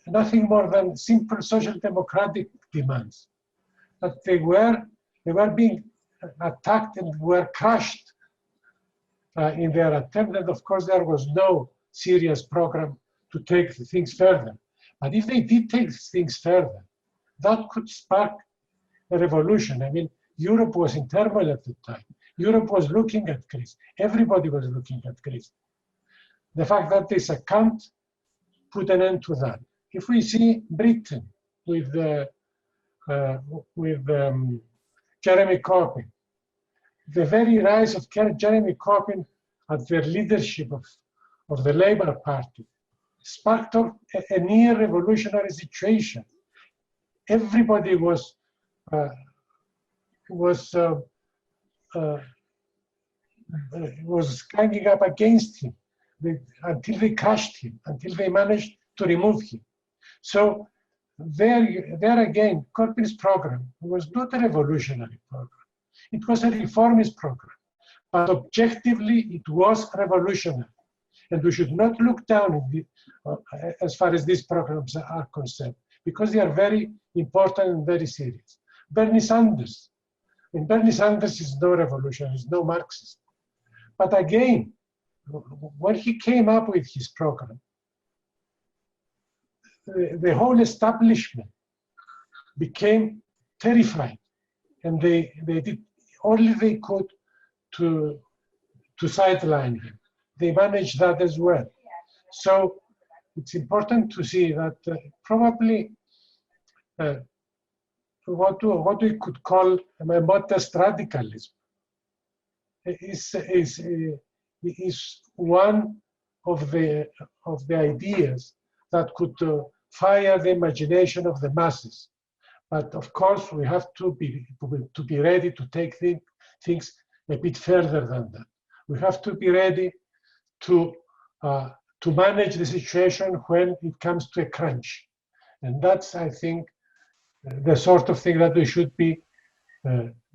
nothing more than simple social democratic demands, but they were being attacked and were crushed in their attempt. And of course, there was no serious program to take things further. But if they did take things further, that could spark a revolution. I mean, Europe was in turmoil at the time. Europe was looking at Greece. Everybody was looking at Greece. The fact that they succumbed put an end to that. If we see Britain with Jeremy Corbyn, the very rise of Jeremy Corbyn at the leadership of the Labour Party sparked off a near revolutionary situation. Everybody was ganging up against him until they crushed him, until they managed to remove him. So there again, Corbyn's program was not a revolutionary program. It was a reformist program, but objectively it was revolutionary. And we should not look down as far as these programs are concerned, because they are very important and very serious. Bernie Sanders. And Bernie Sanders is no revolutionary, is no Marxist. But again, when he came up with his program, the whole establishment became terrified, and they did all they could to sideline him. They managed that as well. So it's important to see that probably what we could call a modest radicalism is one of the ideas that could fire the imagination of the masses. But of course, we have to be ready to take things a bit further than that. We have to be ready to manage the situation when it comes to a crunch. And that's, I think, the sort of thing that we should be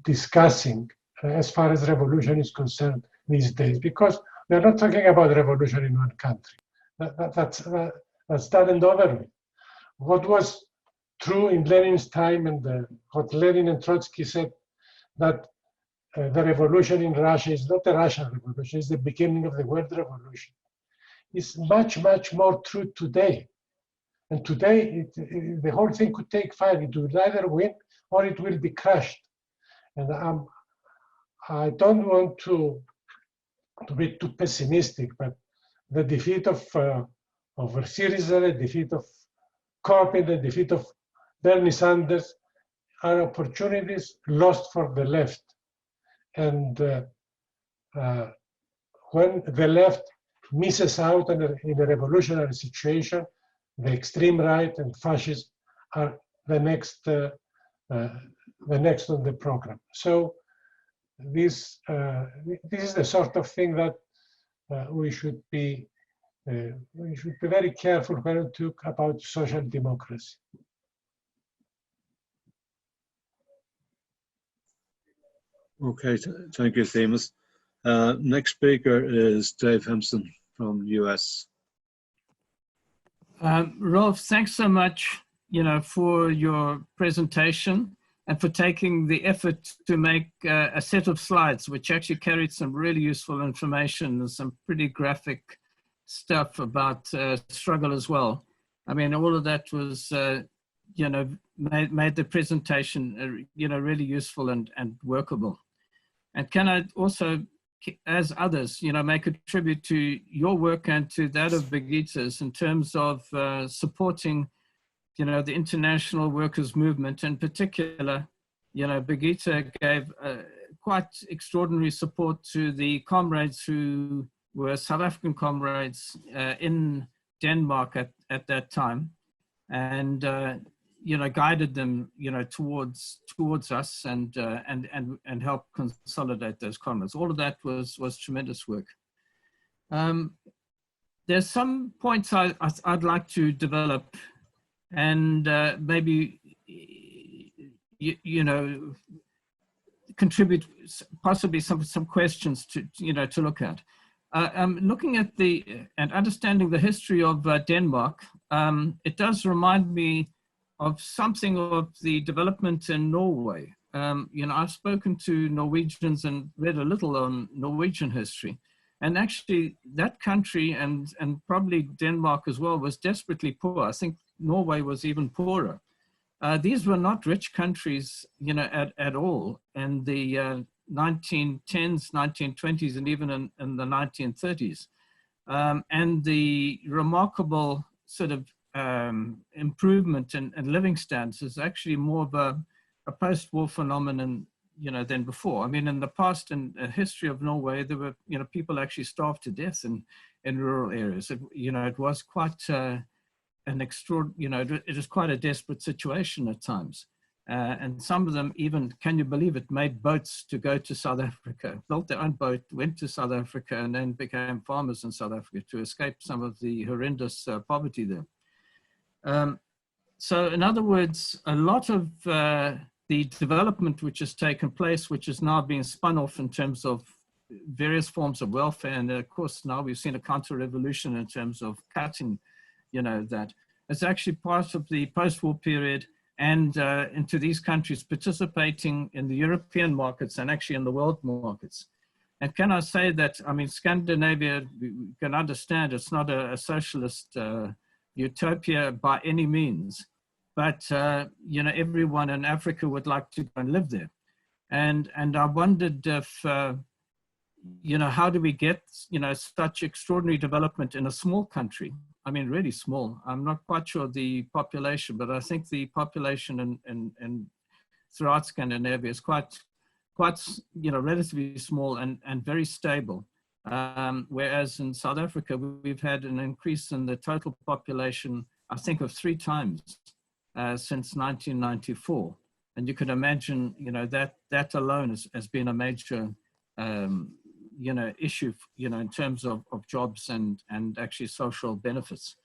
discussing as far as revolution is concerned these days, because we're not talking about revolution in one country. That's done and over with. What was true in Lenin's time, and what Lenin and Trotsky said, that the revolution in Russia is not a Russian revolution, it's the beginning of the world revolution, is much, much more true today. And today, the whole thing could take fire. It will either win or it will be crushed. And I don't want to be too pessimistic, but the defeat of Syriza, the defeat of Corbyn, the defeat of Bernie Sanders are opportunities lost for the left. And when the left misses out in a revolutionary situation, the extreme right and fascists are the next on the program. So this is the sort of thing that we should be very careful when we talk about social democracy. Okay, thank you, Themis. Next speaker is Dave Hempson from US. Rolf, thanks so much, for your presentation and for taking the effort to make a set of slides, which actually carried some really useful information and some pretty graphic stuff about struggle as well. I mean, all of that was, you know, made the presentation, you know, really useful and workable. And can I also, as others, you know, make a tribute to your work and to that of Birgitte's in terms of supporting, you know, the international workers' movement. In particular, you know, Birgitte gave quite extraordinary support to the comrades who were South African comrades in Denmark at that time, and you know, guided them, you know, towards us and help consolidate those comrades. All of that was tremendous work. There's some points I'd like to develop, and maybe you know, contribute possibly some questions to, you know, to look at. Looking at and understanding the history of Denmark, it does remind me of something of the development in Norway. You know, I've spoken to Norwegians and read a little on Norwegian history. And actually that country and probably Denmark as well was desperately poor. I think Norway was even poorer. These were not rich countries, you know, at all in the 1910s, 1920s, and even in the 1930s. And the remarkable sort of improvement in living standards is actually more of a post-war phenomenon, you know, than before. I mean, in the past, in the history of Norway, there were, you know, people actually starved to death in rural areas. You know, it was quite an extraordinary, you know, it is quite a desperate situation at times. And some of them even, can you believe it, made boats to go to South Africa, built their own boat, went to South Africa, and then became farmers in South Africa to escape some of the horrendous poverty there. So in other words, a lot of the development which has taken place, which is now being spun off in terms of various forms of welfare, and of course now we've seen a counter-revolution in terms of cutting, you know, that it's actually part of the post-war period, and into these countries participating in the European markets and actually in the world markets. And can I say that, I mean, Scandinavia, we can understand it's not a socialist utopia by any means, but you know, everyone in Africa would like to go and live there. And I wondered if, you know, how do we get, you know, such extraordinary development in a small country? I mean, really small. I'm not quite sure the population, but I think the population in throughout Scandinavia is quite, you know, relatively small and very stable. Whereas in South Africa, we've had an increase in the total population, I think, of 3 times since 1994. And you could imagine, you know, that alone has been a major, you know, issue, you know, in terms of jobs and actually social benefits.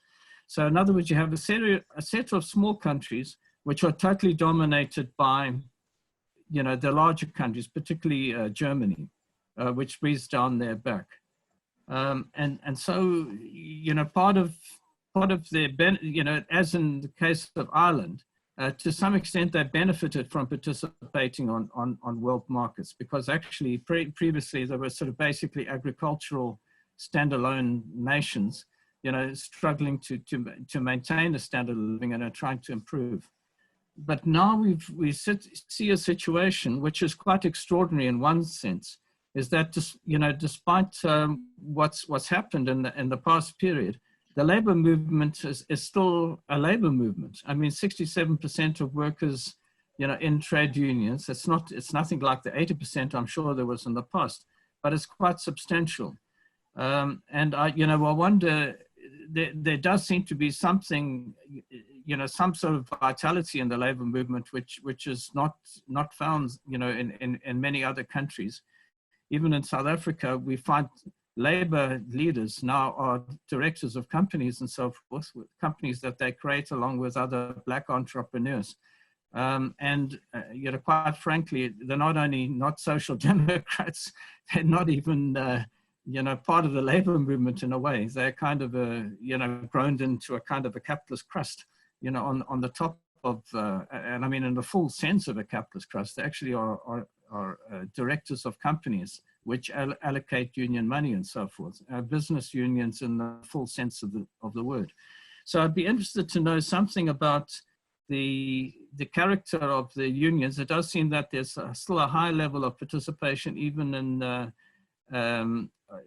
So in other words, you have a set of small countries which are totally dominated by, you know, the larger countries, particularly Germany, which breathes down their back. And so, you know, part of their, you know, as in the case of Ireland, to some extent they benefited from participating on world markets, because actually previously they were sort of basically agricultural standalone nations, you know, struggling to maintain a standard of living and are trying to improve. But now we see a situation which is quite extraordinary in one sense, is that, you know, despite what's happened in the past period, the labor movement is still a labor movement. I mean, 67% of workers, you know, in trade unions. It's nothing like the 80% I'm sure there was in the past, but it's quite substantial. And I wonder, there does seem to be something, you know, some sort of vitality in the labor movement, which is not found, you know, in many other countries. Even in South Africa, we find labor leaders now are directors of companies and so forth, with companies that they create along with other Black entrepreneurs. You know, quite frankly, they're not only not social democrats, they're not even, you know, part of the labor movement in a way. They're kind of, you know, grown into a kind of a capitalist crust, you know, on the top of, and I mean, in the full sense of a capitalist crust, they actually are directors of companies which allocate union money and so forth, business unions in the full sense of the word. So I'd be interested to know something about the character of the unions. It does seem that there's still a high level of participation, even in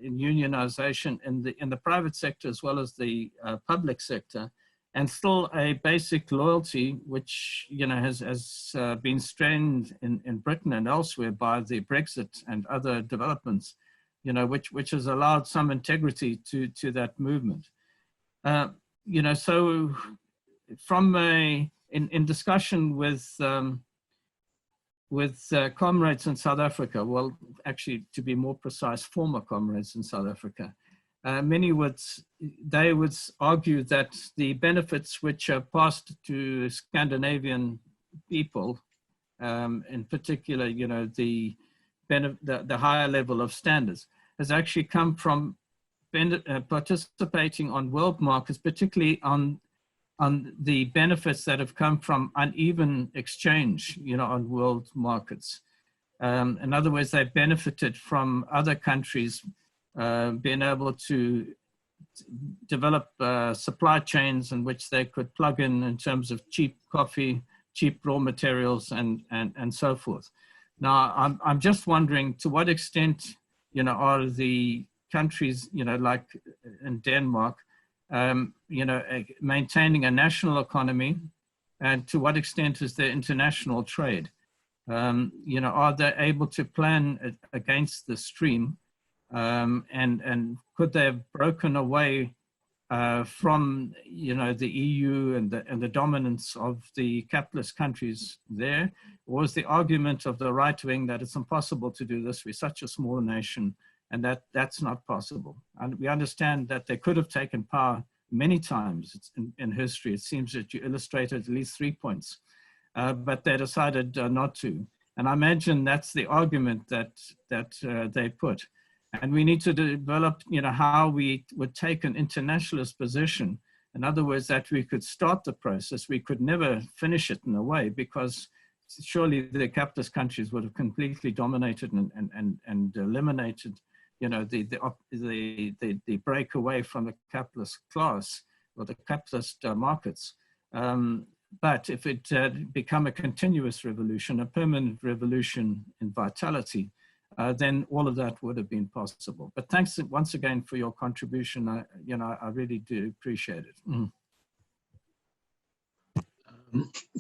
unionization in the private sector as well as the public sector, and still a basic loyalty, which has been strained in Britain and elsewhere by the Brexit and other developments, which has allowed some integrity to that movement. So from in discussion with comrades in South Africa, well, actually, to be more precise, former comrades in South Africa, many would argue that the benefits which are passed to Scandinavian people, in particular, the higher level of standards, has actually come from participating on world markets, particularly on the benefits that have come from uneven exchange, on world markets. In other words, they've benefited from other countries being able to develop supply chains in which they could plug in terms of cheap coffee, cheap raw materials, and so forth. Now, I'm just wondering, to what extent, are the countries, like in Denmark, maintaining a national economy, and to what extent is there international trade? Are they able to plan against the stream, and could they have broken away from the EU and the dominance of the capitalist countries there? Or is the argument of the right wing that it's impossible to do this? We're such a small nation, and that's not possible. And we understand that they could have taken power many times in history. It seems that you illustrated at least 3 points, but they decided not to. And I imagine that's the argument that they put. And we need to develop, how we would take an internationalist position. In other words, that we could start the process. We could never finish it in a way, because surely the capitalist countries would have completely dominated and eliminated, the break away from the capitalist class or the capitalist markets. But if it had become a continuous revolution, a permanent revolution in vitality, then all of that would have been possible. But thanks once again for your contribution. I really do appreciate it.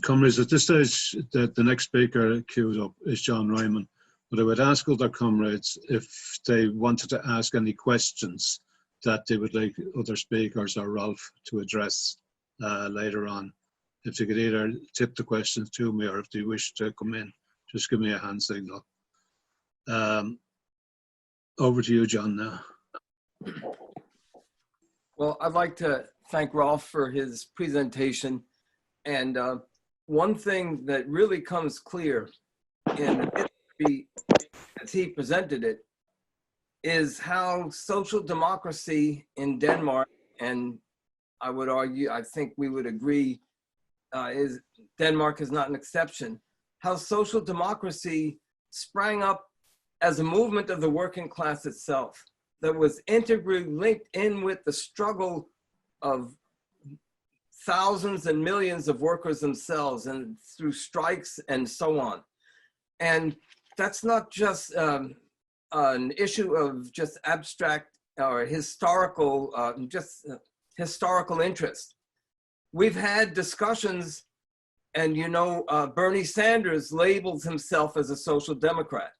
Comrades, at this stage, the next speaker queued up is John Ryman. But I would ask other comrades if they wanted to ask any questions that they would like other speakers or Rolf to address later on. If they could either tip the questions to me, or if they wish to come in, just give me a hand signal. Over to you, John, now. Well, I'd like to thank Rolf for his presentation. And one thing that really comes clear in history as he presented it is how social democracy in Denmark, and I would argue, I think we would agree, is Denmark is not an exception, how social democracy sprang up as a movement of the working class itself that was integrally linked in with the struggle of thousands and millions of workers themselves, and through strikes and so on. And that's not just an issue of just abstract or historical, historical interest. We've had discussions, and Bernie Sanders labels himself as a social democrat.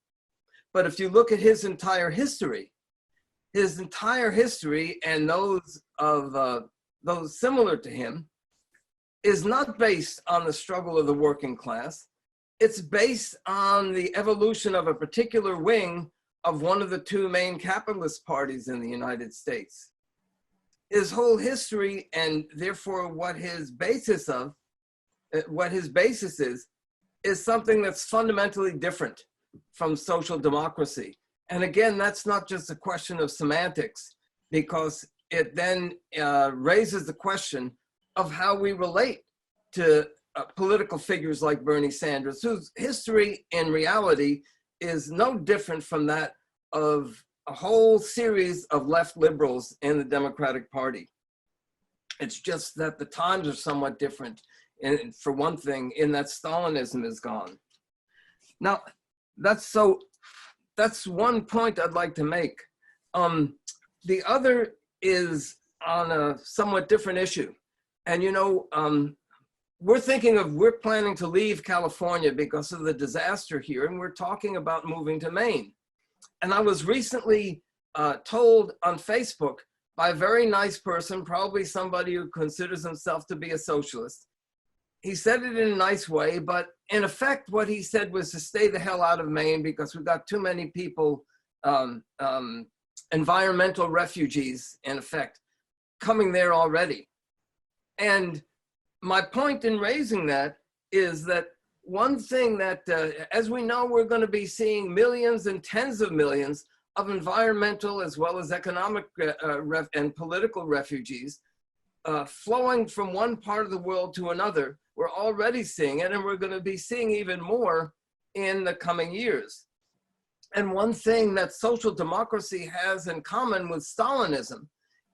But if you look at his entire history and those of those similar to him, is not based on the struggle of the working class. It's based on the evolution of a particular wing of one of the two main capitalist parties in the United States. His whole history, and therefore what his basis is something that's fundamentally different from social democracy. And again, that's not just a question of semantics, because it then raises the question of how we relate to political figures like Bernie Sanders, whose history in reality is no different from that of a whole series of left liberals in the Democratic Party. It's just that the times are somewhat different. And for one thing, in that Stalinism is gone. Now, that's one point I'd like to make. The other is on a somewhat different issue. And you know, we're planning to leave California because of the disaster here, and we're talking about moving to Maine. And I was recently told on Facebook by a very nice person, probably somebody who considers himself to be a socialist. He said it in a nice way, but in effect, what he said was to stay the hell out of Maine because we've got too many people, environmental refugees, in effect, coming there already. And my point in raising that is that one thing that, as we know, we're going to be seeing millions and tens of millions of environmental as well as economic and political refugees flowing from one part of the world to another. We're already seeing it, and we're going to be seeing even more in the coming years. And one thing that social democracy has in common with Stalinism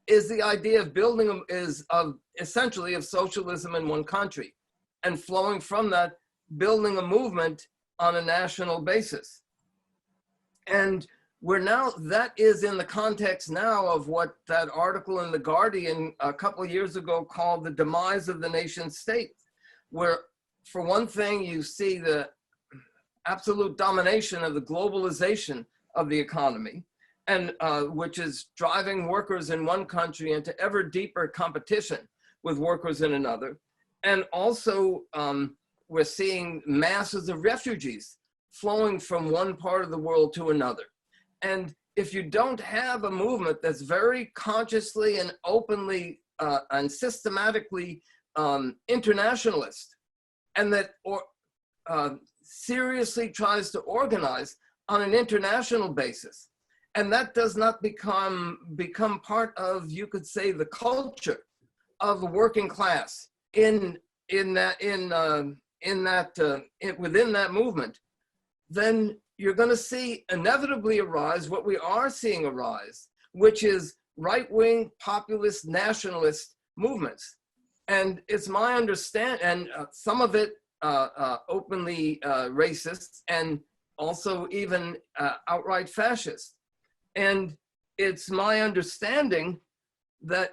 is the idea of essentially of socialism in one country, and flowing from that, building a movement on a national basis. And that is in the context now of what that article in The Guardian a couple of years ago called the demise of the nation state, where for one thing, you see the absolute domination of the globalization of the economy, and which is driving workers in one country into ever deeper competition with workers in another. And also we're seeing masses of refugees flowing from one part of the world to another. And if you don't have a movement that's very consciously and openly and systematically internationalist, and that seriously tries to organize on an international basis, and that does not become part of, you could say, the culture of the working class within that movement, then you're going to see inevitably arise what we are seeing arise, which is right-wing populist nationalist movements. And it's my understanding, and some of it openly racist, and also even outright fascist. And it's my understanding that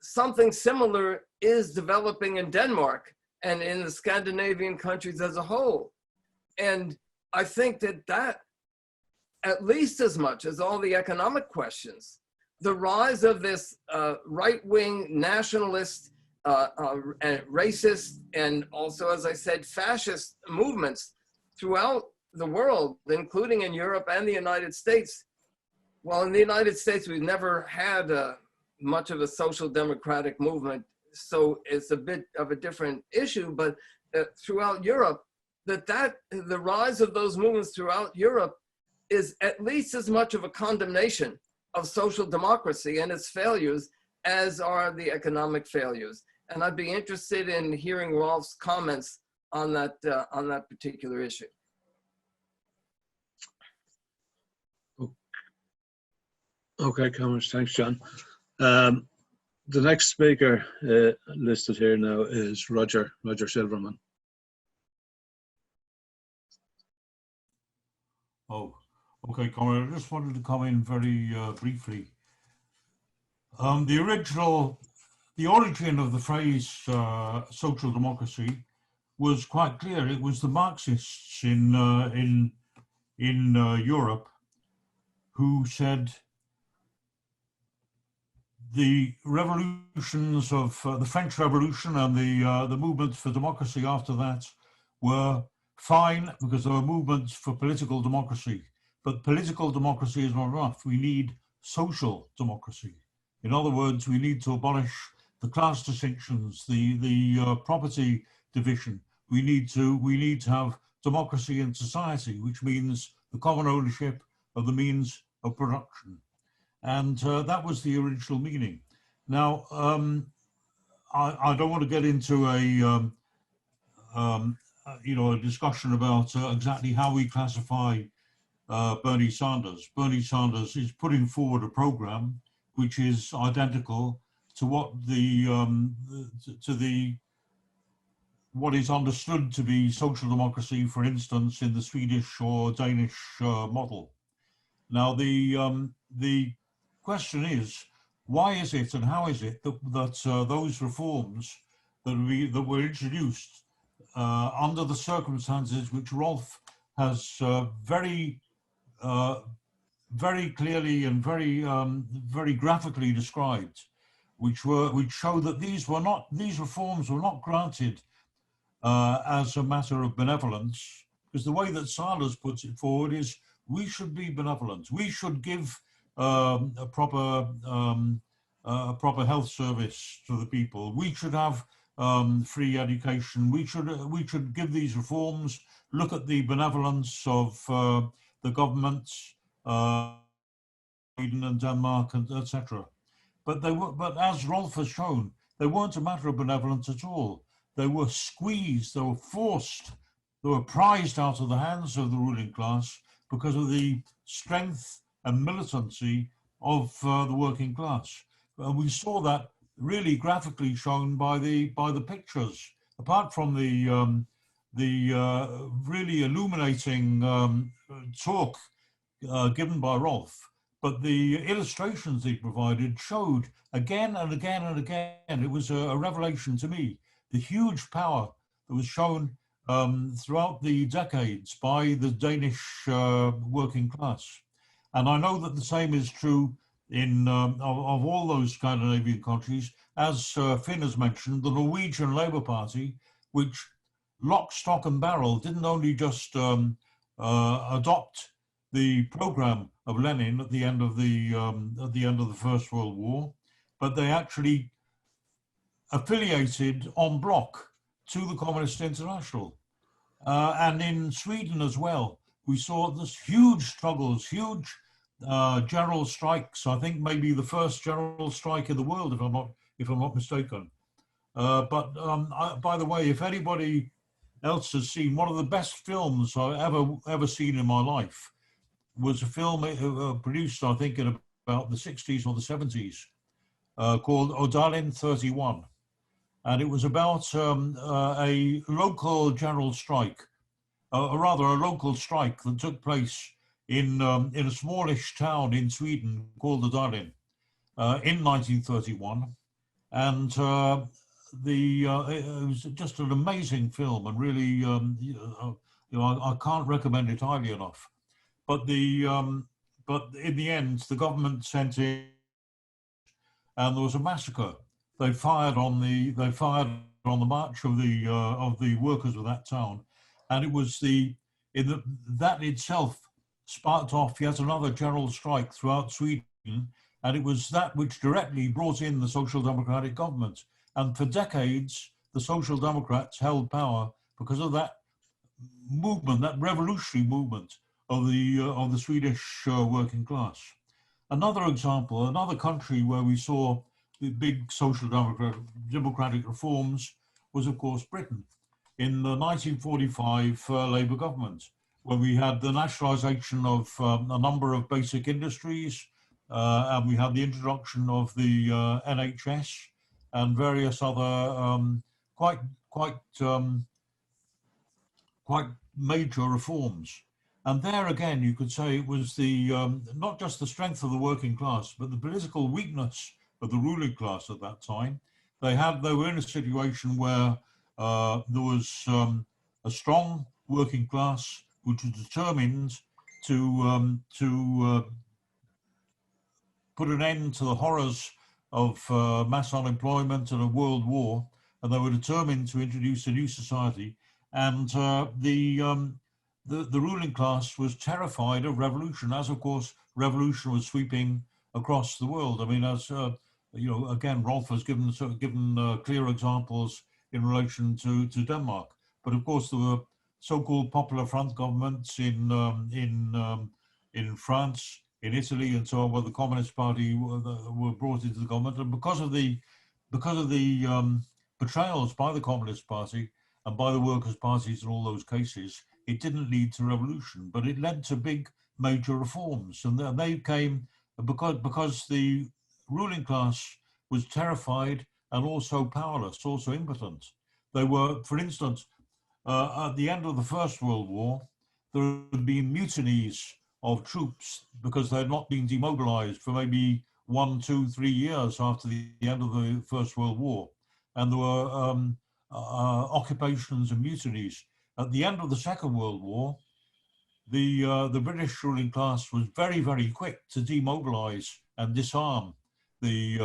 something similar is developing in Denmark and in the Scandinavian countries as a whole. And I think that at least as much as all the economic questions, the rise of this right-wing nationalist and racist, and also, as I said, fascist movements throughout the world, including in Europe and the United States. Well, in the United States, we've never had much of a social democratic movement, so it's a bit of a different issue, but throughout Europe, the rise of those movements throughout Europe is at least as much of a condemnation of social democracy and its failures as are the economic failures. And I'd be interested in hearing Rolf's comments on that particular issue. Okay, comments. Thanks, John. The next speaker listed here now is Roger Silverman. Oh, okay, Conrad. I just wanted to come in very briefly. The origin of the phrase social democracy was quite clear. It was the Marxists in Europe who said the revolutions of the French Revolution and the movements for democracy after that were fine because there were movements for political democracy. But political democracy is not enough. We need social democracy. In other words, we need to abolish the class distinctions, the property division. We need to have democracy in society, which means the common ownership of the means of production. And that was the original meaning. Now, I don't want to get into a discussion about exactly how we classify Bernie Sanders. Bernie Sanders is putting forward a program which is identical to what what is understood to be social democracy, for instance, in the Swedish or Danish model. Now, the question is, why is it and how is it that those reforms that were introduced under the circumstances which Rolf has very clearly and very graphically described, which show that these reforms were not granted as a matter of benevolence, because the way that Silas puts it forward is we should be benevolent. We should give a proper health service to the people. We should have free education. We should give these reforms. Look at the benevolence of the governments, Sweden and Denmark, and etc. But as Rolf has shown, they weren't a matter of benevolence at all. They were squeezed. They were forced. They were prized out of the hands of the ruling class because of the strength and militancy of the working class. We saw that really graphically shown by the pictures. Apart from the really illuminating talk given by Rolf, but the illustrations he provided showed again and again and again. It was a revelation to me, the huge power that was shown throughout the decades by the Danish working class. And I know that the same is true in of all those Scandinavian countries. As Finn has mentioned, the Norwegian Labour Party, which lock, stock and barrel didn't only just adopt the program of Lenin at the end of the First World War, but they actually affiliated en bloc to the Communist International. And in Sweden as well, we saw this huge struggles, huge general strikes. I think maybe the first general strike in the world, if I'm not mistaken. But by the way, if anybody else has seen one of the best films I've ever seen in my life, was a film produced, I think, in about the 60s or the 70s, called Odalin 31. And it was about a local general strike, or rather a local strike that took place in a smallish town in Sweden called Odalin in 1931. And it was just an amazing film, and really, I can't recommend it highly enough. But but in the end, the government sent in, and there was a massacre. They fired on the march of the workers of that town, and it was that itself sparked off yet another general strike throughout Sweden, and it was that which directly brought in the Social Democratic government. And for decades, the Social Democrats held power because of that movement, that revolutionary movement of the Swedish working class. Another example, another country where we saw the big social democratic reforms was, of course, Britain in the 1945 Labour government, when we had the nationalisation of a number of basic industries, and we had the introduction of the NHS and various other quite major reforms. And there again, you could say it was the not just the strength of the working class, but the political weakness of the ruling class at that time. They were in a situation where there was a strong working class which was determined to put an end to the horrors of mass unemployment and a world war, and they were determined to introduce a new society. And the ruling class was terrified of revolution, as of course revolution was sweeping across the world. I mean, as again, Rolf has given clear examples in relation to Denmark, but of course there were so-called Popular Front governments in France, in Italy, and so on, where the Communist Party were brought into the government, and because of the betrayals by the Communist Party and by the workers' parties in all those cases, it didn't lead to revolution, but it led to big major reforms. And they came because the ruling class was terrified and also powerless, also impotent. They were, for instance, at the end of the First World War, there had been mutinies of troops because they had not been demobilized for maybe 1, 2, 3 years after the end of the First World War. And there were occupations and mutinies. At the end of the Second World War, the British ruling class was very, very quick to demobilize and disarm the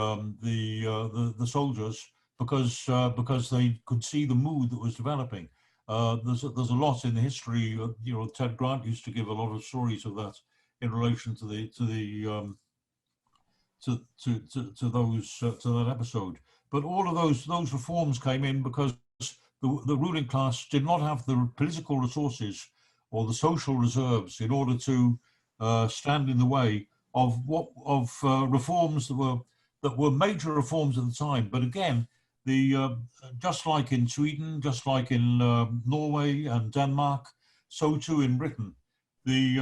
soldiers because they could see the mood that was developing. There's a lot in the history. You know, Ted Grant used to give a lot of stories of that in relation to that episode. But all of those reforms came in because the ruling class did not have the political resources or the social reserves in order to stand in the way of reforms that were major reforms at the time. But again, just like in Sweden, just like in Norway and Denmark, so too in Britain, the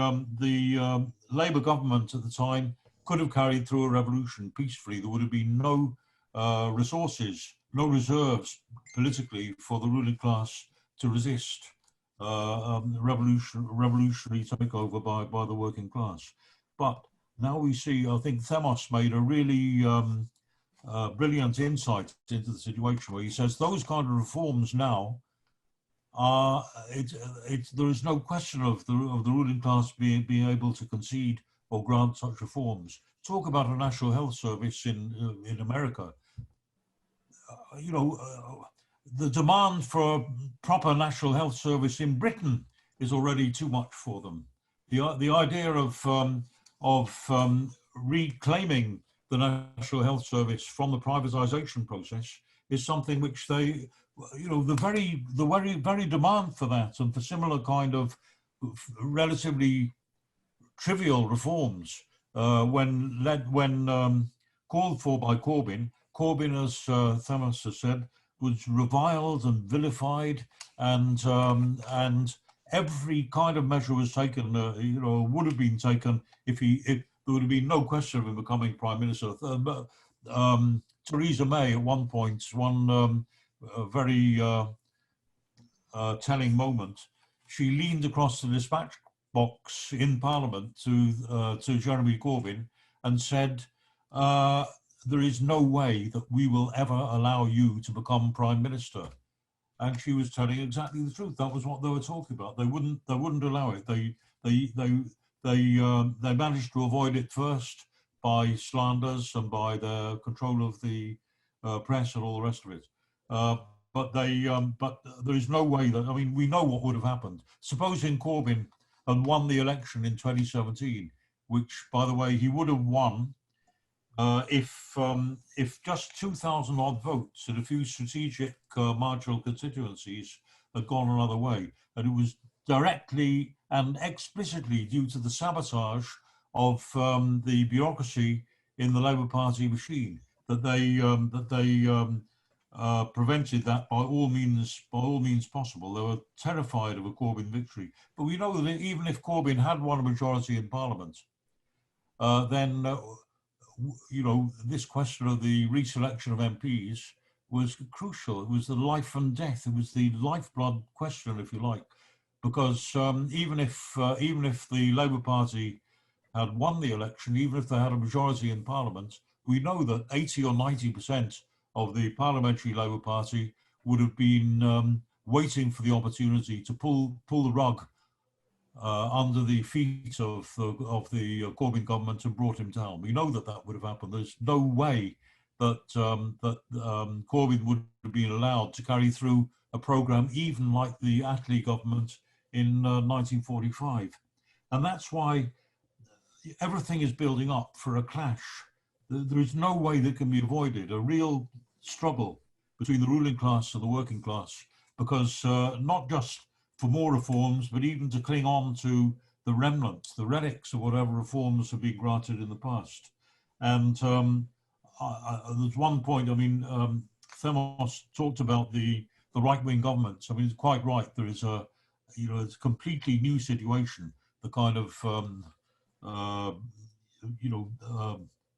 Labour government at the time could have carried through a revolution peacefully. There would have been no resources, no reserves politically for the ruling class to resist revolutionary takeover by the working class. But now we see, I think Themos made a really brilliant insight into the situation where he says those kind of reforms now are, there is no question of the ruling class being able to concede or grant such reforms. Talk about a national health service in America. You know, the demand for a proper national health service in Britain is already too much for them. The idea of reclaiming the national health service from the privatization process is something which they, you know, the very demand for that and for similar kind of relatively trivial reforms when called for by Corbyn, as Themos has said, was reviled and vilified, and every kind of measure was taken, you know, would have been taken if there would have been no question of him becoming prime minister. Theresa May at one point, very telling moment, she leaned across the dispatch box in Parliament to Jeremy Corbyn and said, there is no way that we will ever allow you to become prime minister. And she was telling exactly the truth. That was what they were talking about. They wouldn't allow it. They managed to avoid it first by slanders and by the control of the press and all the rest of it. But there is no way that, I mean, we know what would have happened. Supposing Corbyn had won the election in 2017, which, by the way, he would have won if just 2,000 odd votes in a few strategic marginal constituencies had gone another way. And it was directly and explicitly due to the sabotage of the bureaucracy in the Labour Party machine that they prevented that by all means possible. They were terrified of a Corbyn victory. But we know that even if Corbyn had won a majority in Parliament, then you know, this question of the reselection of MPs was crucial. It was the life and death. It was the lifeblood question, if you like, because even if the Labour Party had won the election, even if they had a majority in Parliament, we know that 80 or 90% of the parliamentary Labour Party would have been waiting for the opportunity to pull the rug under the feet of the Corbyn government and brought him down. We know that would have happened. There's no way that Corbyn would have been allowed to carry through a programme even like the Attlee government in 1945. And that's why everything is building up for a clash. There is no way that can be avoided, a real struggle between the ruling class and the working class, because not just for more reforms, but even to cling on to the remnants, the relics of whatever reforms have been granted in the past. And there's one point, I mean, Themos talked about the right-wing governments. I mean, it's quite right. There is a, you know, it's a completely new situation, the kind of,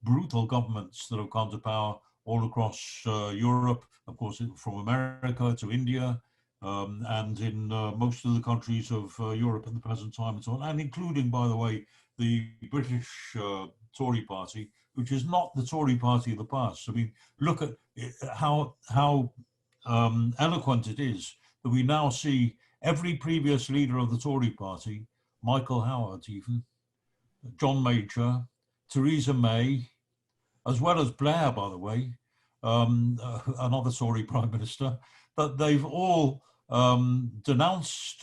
brutal governments that have come to power all across Europe, of course, from America to India, and in most of the countries of Europe at the present time and so on, and including, by the way, the British Tory party, which is not the Tory party of the past. I mean, look at how eloquent it is that we now see every previous leader of the Tory party, Michael Howard even, John Major, Theresa May, as well as Blair, by the way, another Tory Prime Minister, that they've all denounced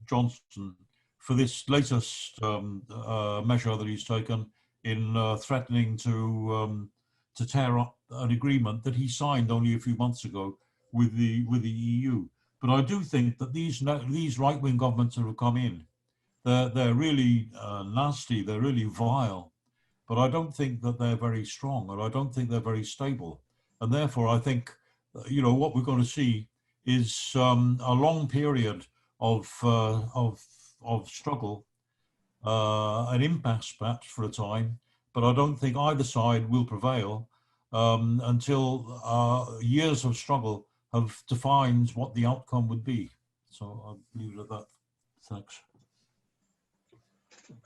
Johnson for this latest measure that he's taken in threatening to tear up an agreement that he signed only a few months ago with the EU. But I do think that these right-wing governments that have come in, they're really nasty, they're really vile, but I don't think that they're very strong, and I don't think they're very stable. And therefore, I think, what we're going to see is a long period of struggle, an impasse perhaps for a time, but I don't think either side will prevail until years of struggle have defined what the outcome would be. So I'll leave it at that. Thanks.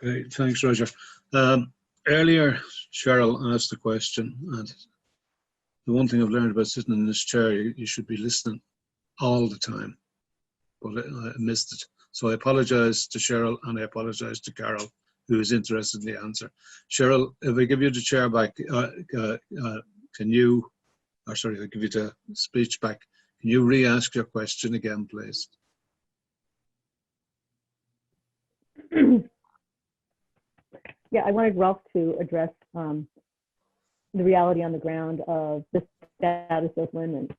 Okay, thanks, Roger. Earlier, Cheryl asked a question, and the one thing I've learned about sitting in this chair, you should be listening all the time, but I missed it. So I apologize to Cheryl, and I apologize to Carol, who is interested in the answer. Cheryl, if I give you the chair back, I'll give you the speech back. Can you re-ask your question again, please? Yeah, I wanted Ralph to address the reality on the ground of the status of women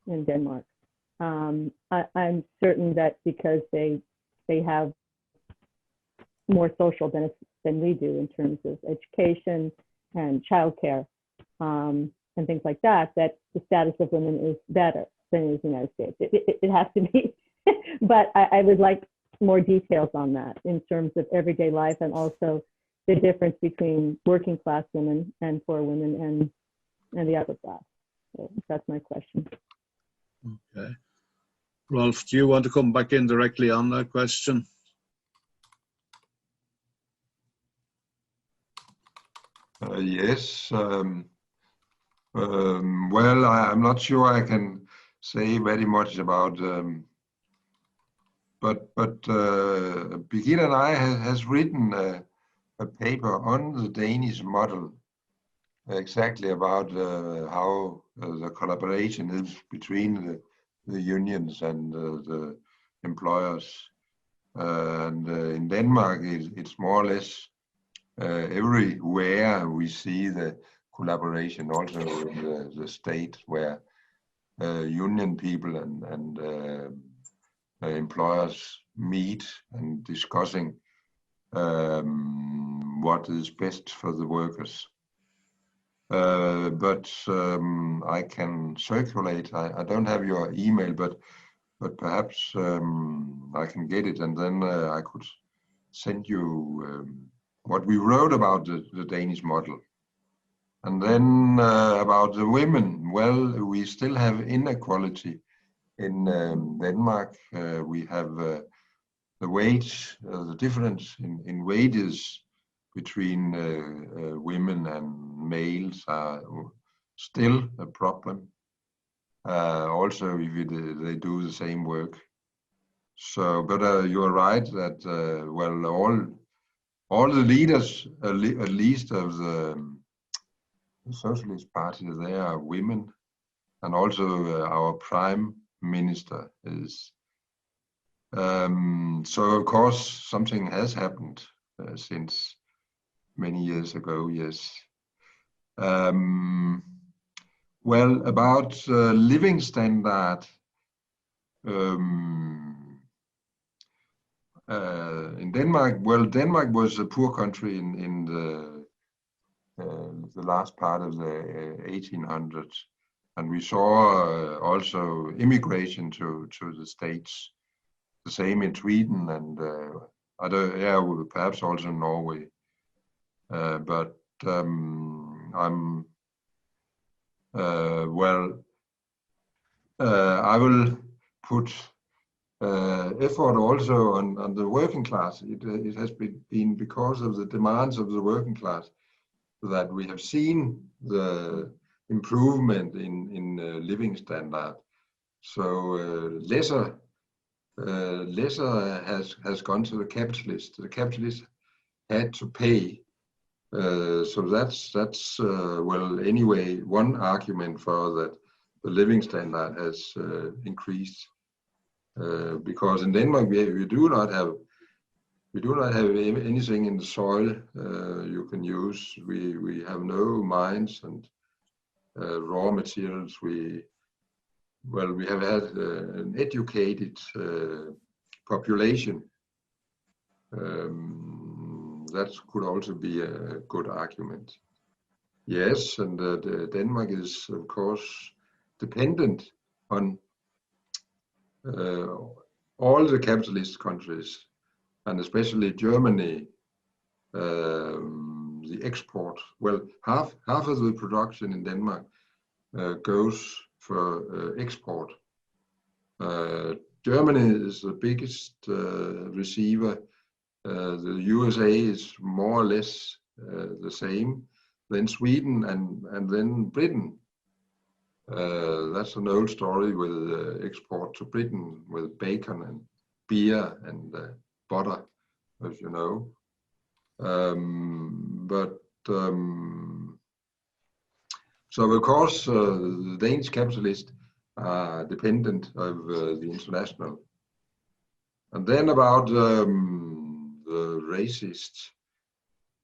in Denmark. I'm certain that because they have more social benefits than we do in terms of education and childcare and things like that, that the status of women is better than in the United States. It has to be, but I would like more details on that in terms of everyday life, and also the difference between working class women and poor women and the upper class. So that's my question. Okay. Rolf, do you want to come back in directly on that question? Yes. Well, I'm not sure I can say very much about, but Birgitte and I has written a paper on the Danish model, exactly about how the collaboration is between the unions and the employers. And in Denmark, it's more or less everywhere we see the collaboration, also in the state, where union people and employers meet and discussing what is best for the workers. But I can circulate. I don't have your email, but perhaps I can get it, and then I could send you what we wrote about the Danish model. And then about the women, well, we still have inequality in Denmark. We have the wage, the difference in wages between women and males are still a problem. Also, if they do the same work. So, but you are right that well, all the leaders, at least of the Socialist Party, they are women, and also our Prime Minister is. So of course something has happened since many years ago. Yes. Well, about living standard. In Denmark, well, Denmark was a poor country in the last part of the 1800s, and we saw also immigration to the States. The same in Sweden and perhaps also Norway. But I'm Well, I will put effort also on the working class. It has been because of the demands of the working class that we have seen the improvement in living standard. So lesser has gone to the capitalist. The capitalist had to pay. So that's well, anyway, one argument for that the living standard has increased. Because in Denmark we do not have anything in the soil you can use. We have no mines and raw materials. We have had an educated population. That could also be a good argument. Yes, and Denmark is of course dependent on all the capitalist countries, and especially Germany. The export, well, half of the production in Denmark goes for export. Germany is the biggest receiver. The USA is more or less the same. Then Sweden and then Britain. That's an old story with export to Britain with bacon and beer and butter, as you know. So of course the Danish capitalists are dependent of the international. And then about the racist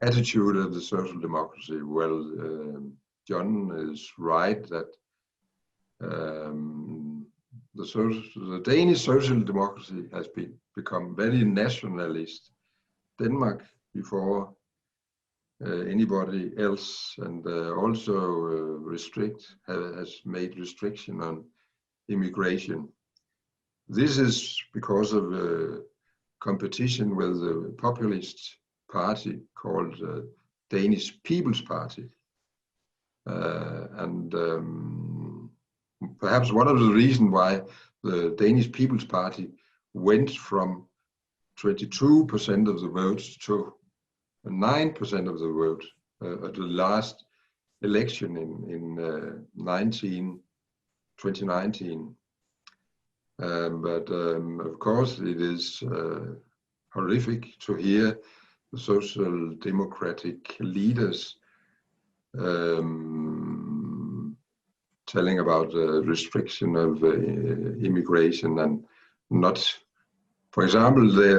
attitude of the social democracy. Well, John is right that the Danish social democracy has become very nationalist. Denmark before anybody else, and also has made restriction on immigration. This is because of competition with the populist party called Danish People's Party, and perhaps one of the reasons why the Danish People's Party went from 22% of the votes to 9% of the vote at the last election in 2019. But of course it is horrific to hear the social democratic leaders telling about the restriction of immigration, and not, for example, they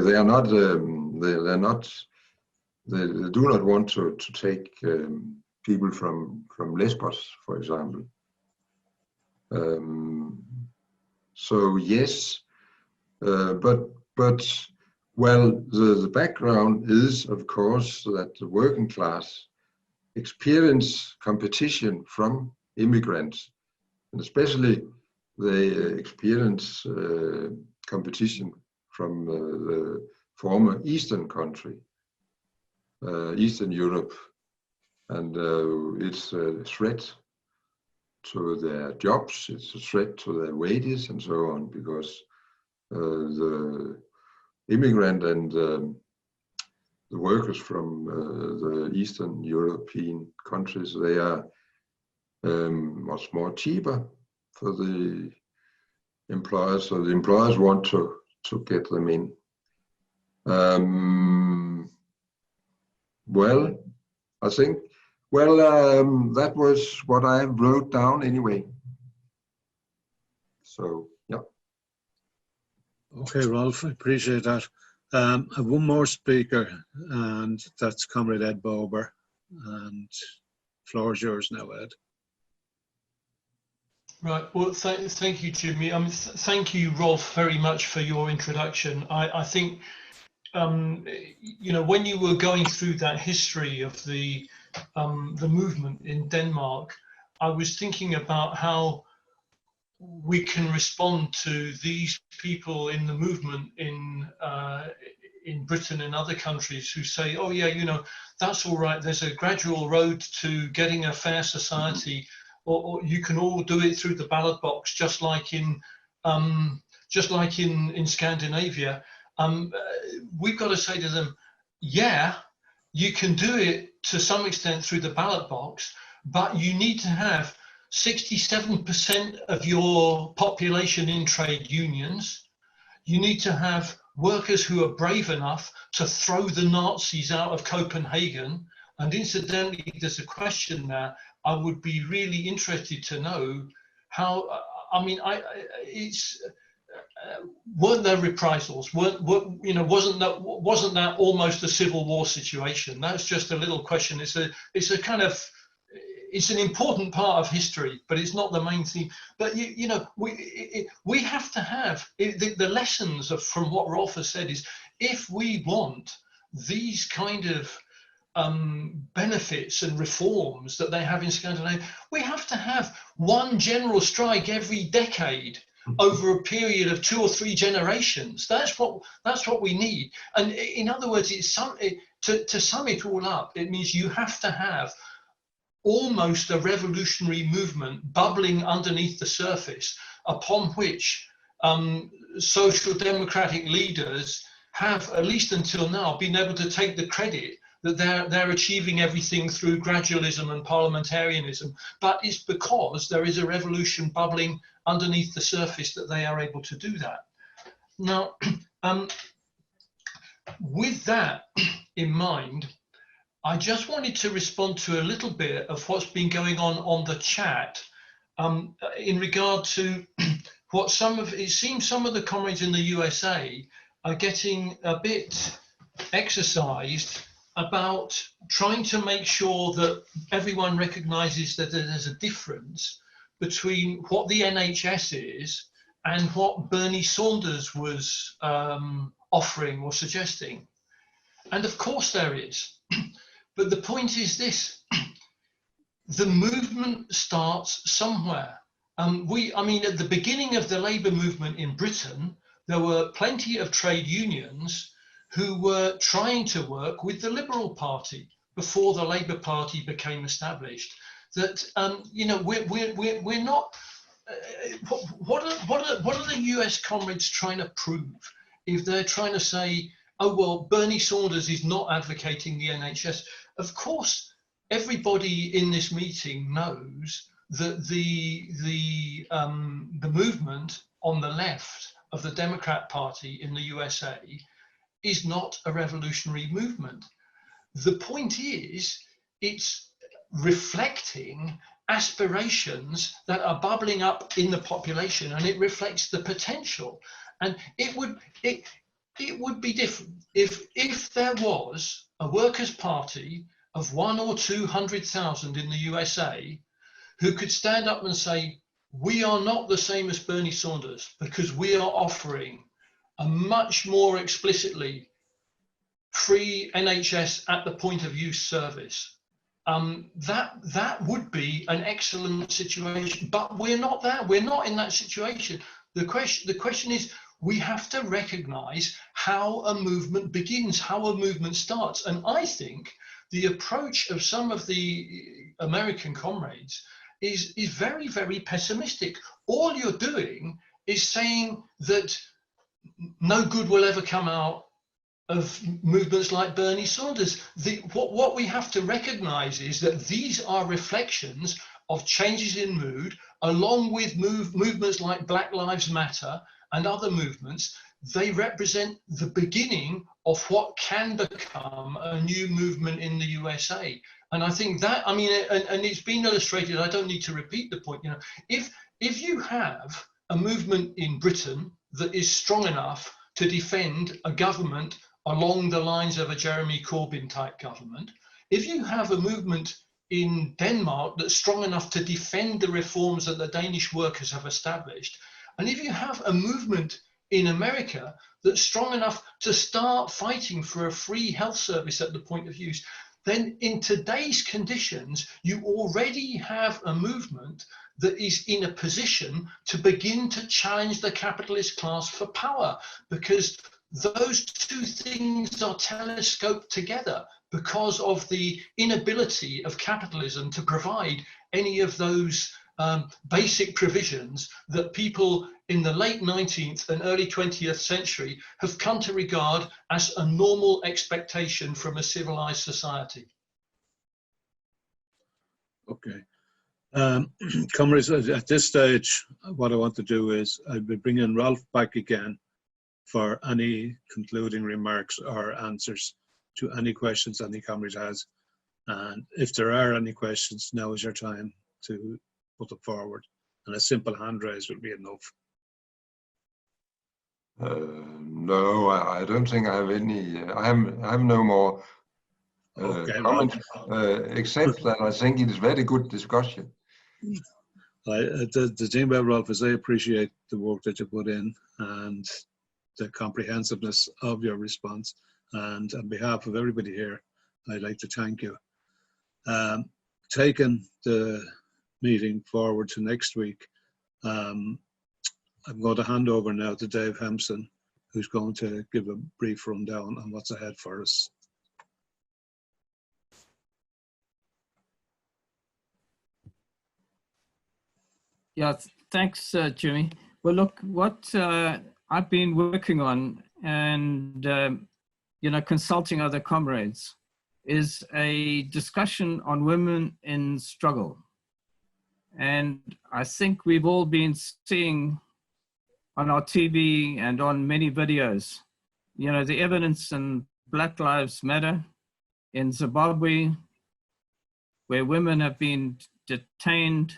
do not want to take people from Lesbos, for example. So yes, but well, the background is of course that the working class experience competition from immigrants, and especially they experience competition from the former Eastern country. Eastern Europe, and it's a threat to their jobs, it's a threat to their wages and so on, because the immigrant and the workers from the Eastern European countries, they are much more cheaper for the employers, so the employers want to get them in. Well, I think, well, that was what I wrote down anyway. So, yeah. Okay, Rolf, I appreciate that. I have one more speaker, and that's Comrade Ed Bober. And the floor is yours now, Ed. Right. Well, thank you, Jimmy. Thank you, Rolf, very much for your introduction. I think, you know, when you were going through that history of the movement in Denmark, I was thinking about how we can respond to these people in the movement in Britain and other countries who say, oh yeah, you know, that's all right. There's a gradual road to getting a fair society. or you can all do it through the ballot box, just like in Scandinavia. We've got to say to them, yeah, you can do it to some extent through the ballot box, but you need to have 67% of your population in trade unions. You need to have workers who are brave enough to throw the Nazis out of Copenhagen. And incidentally, there's a question there. I would be really interested to know how, weren't there reprisals? Wasn't that almost a civil war situation? That's just a little question. It's an important part of history, but it's not the main theme. But we have to have the lessons from what Rolf has said is, if we want these kind of benefits and reforms that they have in Scandinavia, we have to have one general strike every decade over a period of 2 or 3 generations. That's what we need. And in other words, to sum it all up, it means you have to have almost a revolutionary movement bubbling underneath the surface, upon which social democratic leaders have, at least until now, been able to take the credit that they're achieving everything through gradualism and parliamentarianism, but it's because there is a revolution bubbling underneath the surface that they are able to do that. Now, with that in mind, I just wanted to respond to a little bit of what's been going on the chat in regard to what it seems some of the comrades in the USA are getting a bit exercised about trying to make sure that everyone recognizes that there's a difference between what the NHS is and what Bernie Sanders was offering or suggesting. And of course there is. But the point is this: the movement starts somewhere. At the beginning of the Labour movement in Britain, there were plenty of trade unions who were trying to work with the Liberal Party before the Labour Party became established. That we're not. What are the US comrades trying to prove if they're trying to say, oh well, Bernie Sanders is not advocating the NHS? Of course, everybody in this meeting knows that the movement on the left of the Democrat Party in the USA is not a revolutionary movement. The point is, it's reflecting aspirations that are bubbling up in the population, and it reflects the potential. And it would be different if there was a workers' party of 100,000 or 200,000 in the USA who could stand up and say, we are not the same as Bernie Sanders because we are offering a much more explicitly free NHS at the point of use service. That would be an excellent situation, but we're not there. We're not in that situation. The question is, we have to recognize how a movement begins, how a movement starts. And I think the approach of some of the American comrades is very, very pessimistic. All you're doing is saying that no good will ever come out of movements like Bernie Sanders. What we have to recognize is that these are reflections of changes in mood, along with movements like Black Lives Matter and other movements. They represent the beginning of what can become a new movement in the USA. And I think that, and it's been illustrated, I don't need to repeat the point, if you have a movement in Britain that is strong enough to defend a government along the lines of a Jeremy Corbyn type government, if you have a movement in Denmark that's strong enough to defend the reforms that the Danish workers have established, and if you have a movement in America that's strong enough to start fighting for a free health service at the point of use, then in today's conditions, you already have a movement that is in a position to begin to challenge the capitalist class for power, because those two things are telescoped together because of the inability of capitalism to provide any of those basic provisions that people in the late 19th and early 20th century have come to regard as a normal expectation from a civilized society. Okay. Comrades, at this stage, what I want to do is I'll be bringing Ralph back again for any concluding remarks or answers to any questions any comrade has. And if there are any questions, now is your time to put them forward. And a simple hand raise will be enough. No, I don't think I have any. I have no more comments, except that I think it is very good discussion. The thing about Ralph is I appreciate the work that you put in and the comprehensiveness of your response. And on behalf of everybody here, I'd like to thank you. Taking the meeting forward to next week, I'm going to hand over now to Dave Hempson, who's going to give a brief rundown on what's ahead for us. Yeah, thanks, Jimmy. Well, look, what I've been working on and, consulting other comrades is a discussion on women in struggle. And I think we've all been seeing on our TV and on many videos, the evidence in Black Lives Matter in Zimbabwe, where women have been detained,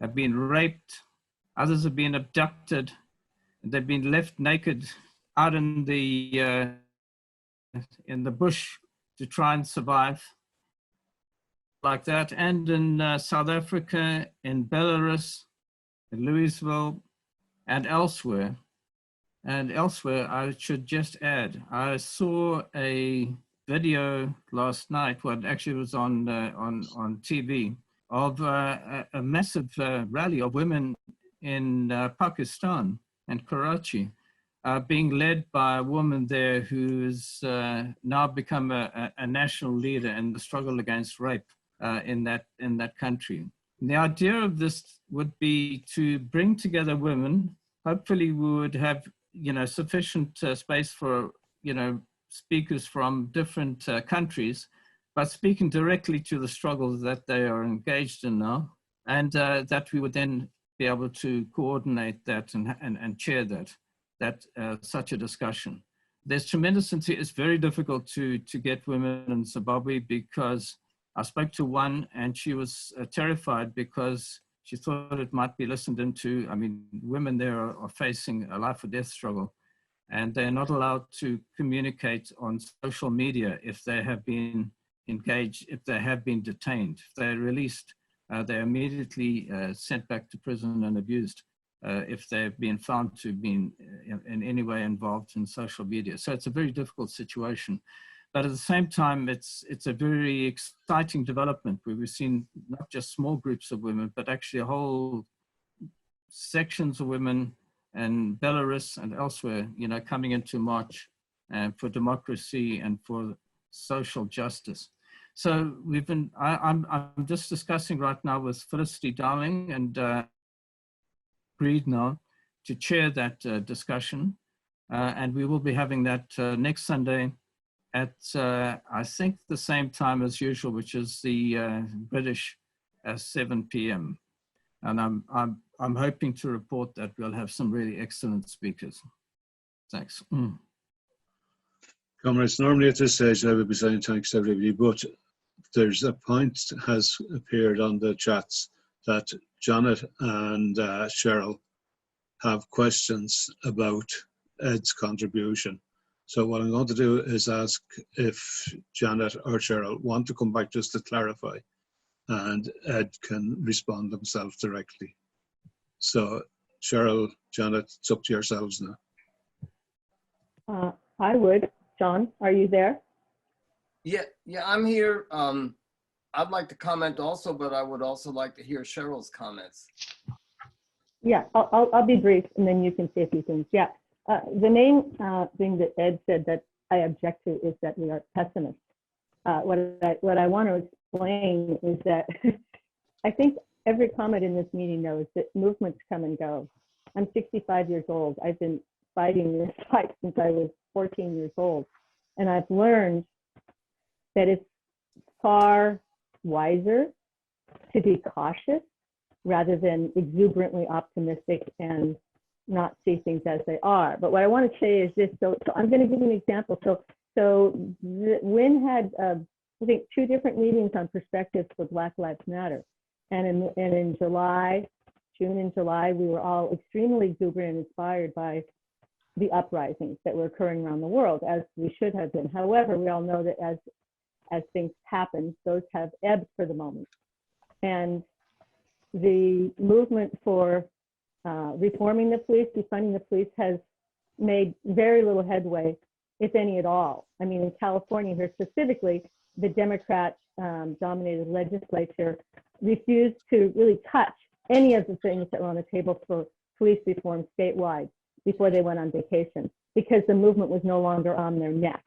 have been raped, others have been abducted, and they've been left naked out in the bush to try and survive like that. And in South Africa, in Belarus, in Louisville, and elsewhere. And elsewhere, I should just add, I saw a video last night, well, actually it was on TV, of a massive rally of women in Pakistan and Karachi, being led by a woman there who's now become a national leader in the struggle against rape in that country. And the idea of this would be to bring together women. Hopefully we would have, sufficient space for, speakers from different countries, but speaking directly to the struggles that they are engaged in now, and that we would then be able to coordinate that and chair that such a discussion. There's tremendous, it's very difficult to get women in Zimbabwe, because I spoke to one and she was terrified because she thought it might be listened into. I mean, women there are facing a life or death struggle, and they're not allowed to communicate on social media if they have been engaged, if they have been detained. If they're released, they're immediately sent back to prison and abused if they've been found to have been in any way involved in social media. So it's a very difficult situation. But at the same time, it's a very exciting development where we've seen not just small groups of women, but actually whole sections of women in Belarus and elsewhere, coming into march for democracy and for social justice. So I'm just discussing right now with Felicity Darling, and agreed now to chair that discussion. And we will be having that next Sunday at, I think, the same time as usual, which is the British 7 p.m. And I'm hoping to report that we'll have some really excellent speakers. Thanks. Comrades, normally at this stage I would be saying thanks to everybody, but there's a point that has appeared on the chats that Janet and Cheryl have questions about Ed's contribution. So what I'm going to do is ask if Janet or Cheryl want to come back just to clarify, and Ed can respond himself directly. So Cheryl, Janet, it's up to yourselves now. I would. John, are you there? Yeah, I'm here. I'd like to comment also, but I would also like to hear Cheryl's comments. Yeah, I'll be brief, and then you can say a few things. Yeah, the main thing that Ed said that I object to is that we are pessimists. What I want to explain is that I think every comment in this meeting knows that movements come and go. I'm 65 years old. I've been fighting this fight since I was 14 years old. And I've learned that it's far wiser to be cautious rather than exuberantly optimistic and not see things as they are. But what I want to say is this, so I'm going to give you an example. So Wynn had, I think, 2 different meetings on perspectives for Black Lives Matter. And in July, June and July, we were all extremely exuberant and inspired by the uprisings that were occurring around the world, as we should have been. However, we all know that as things happen, those have ebbed for the moment. And the movement for reforming the police, defunding the police, has made very little headway, if any at all. I mean, in California here specifically, the Democrat-dominated legislature refused to really touch any of the things that were on the table for police reform statewide before they went on vacation, because the movement was no longer on their neck.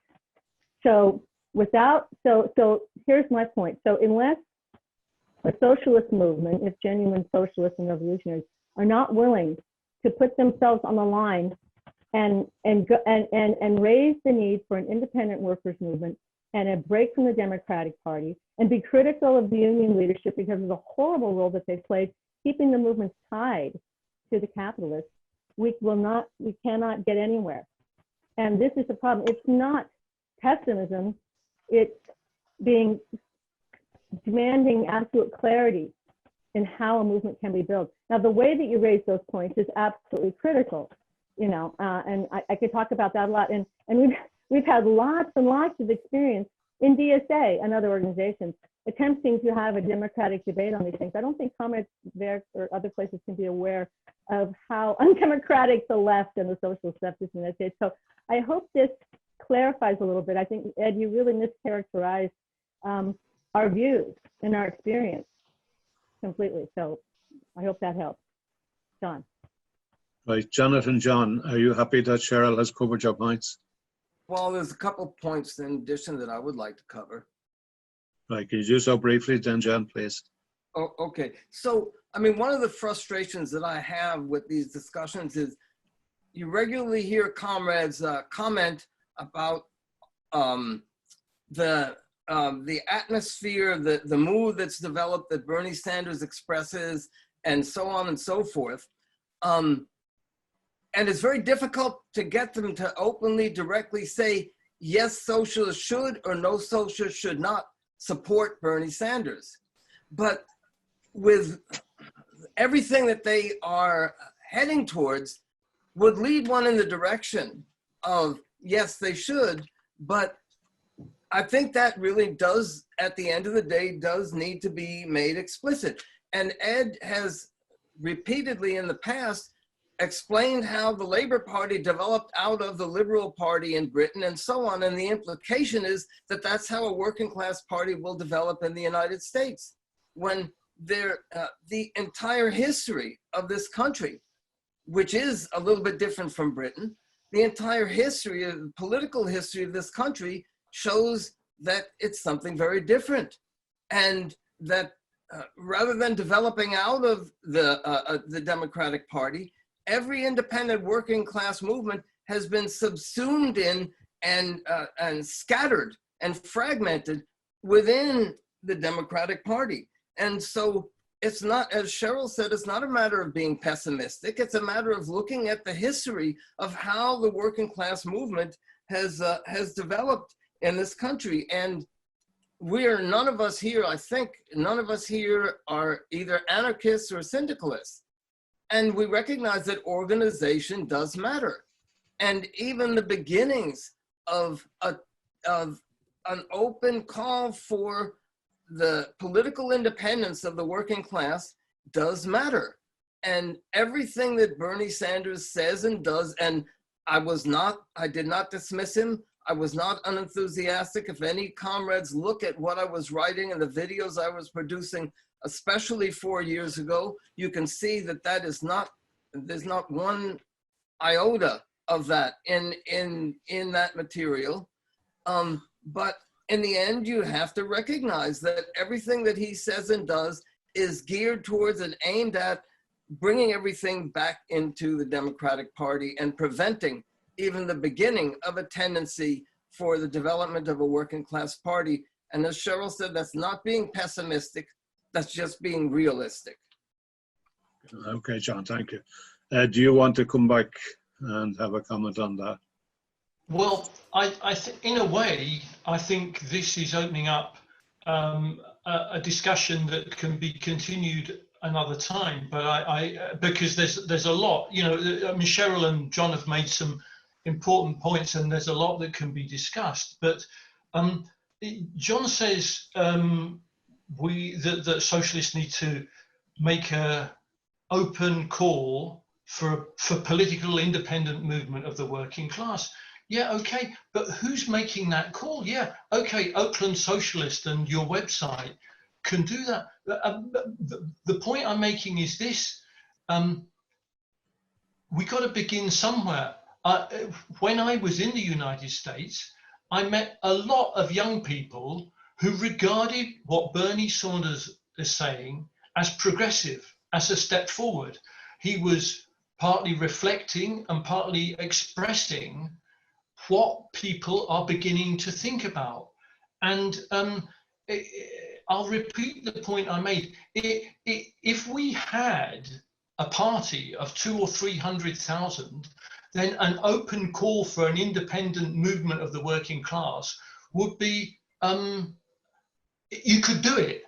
So here's my point. So unless a socialist movement, if genuine socialists and revolutionaries are not willing to put themselves on the line and raise the need for an independent workers movement and a break from the Democratic Party, and be critical of the union leadership because of the horrible role that they played keeping the movement tied to the capitalists, we cannot get anywhere. And this is the problem. It's not pessimism, it's demanding absolute clarity in how a movement can be built. Now, the way that you raise those points is absolutely critical, and I could talk about that a lot. And we've had lots and lots of experience in DSA and other organizations attempting to have a democratic debate on these things. I don't think comrades there or other places can be aware of how undemocratic the left and the socialist left is in the United States. So I hope this clarifies a little bit. I think, Ed, you really mischaracterized our views and our experience completely. So I hope that helps. John. Right, Jonathan, John, are you happy that Cheryl has covered your points? Well, there's a couple points in addition that I would like to cover. Right, can you do so briefly then, John, please? Oh, okay. So, I mean, one of the frustrations that I have with these discussions is you regularly hear comrades comment about the atmosphere, the mood that's developed that Bernie Sanders expresses, and so on and so forth. And it's very difficult to get them to openly, directly say, yes, socialists should, or no, socialists should not support Bernie Sanders. But with everything that they are heading towards would lead one in the direction of, yes, they should, but I think that really does, at the end of the day, does need to be made explicit. And Ed has repeatedly in the past explained how the Labour Party developed out of the Liberal Party in Britain and so on. And the implication is that that's how a working class party will develop in the United States. When the entire history of this country, which is a little bit different from Britain, the entire history of the political history of this country shows that it's something very different. And that rather than developing out of the Democratic Party, every independent working class movement has been subsumed in and scattered and fragmented within the Democratic Party. And so it's not, as Cheryl said, it's not a matter of being pessimistic. It's a matter of looking at the history of how the working class movement has developed in this country. And none of us here, I think, none of us here are either anarchists or syndicalists. And we recognize that organization does matter. And even the beginnings of an open call for the political independence of the working class does matter. And everything that Bernie Sanders says and does, and I did not dismiss him. I was not unenthusiastic. If any comrades look at what I was writing and the videos I was producing, especially 4 years ago, you can see that there's not one iota of that in that material. But in the end, you have to recognize that everything that he says and does is geared towards and aimed at bringing everything back into the Democratic Party and preventing even the beginning of a tendency for the development of a working class party. And as Cheryl said, that's not being pessimistic, that's just being realistic. Okay, John, thank you. Do you want to come back and have a comment on that? Well, in a way, I think this is opening up a discussion that can be continued another time. But because there's a lot, you know, I mean, Cheryl and John have made some important points, and there's a lot that can be discussed. But John says that socialists need to make a open call for political independent movement of the working class. Yeah, okay, but who's making that call? Yeah, okay, Oakland Socialist and your website can do that. The point I'm making is this: we got to begin somewhere. When I was in the United States, I met a lot of young people who regarded what Bernie Sanders is saying as progressive, as a step forward. He was partly reflecting and partly expressing what people are beginning to think about. And I'll repeat the point I made. If we had a party of 200,000 or 300,000, then an open call for an independent movement of the working class would be, you could do it.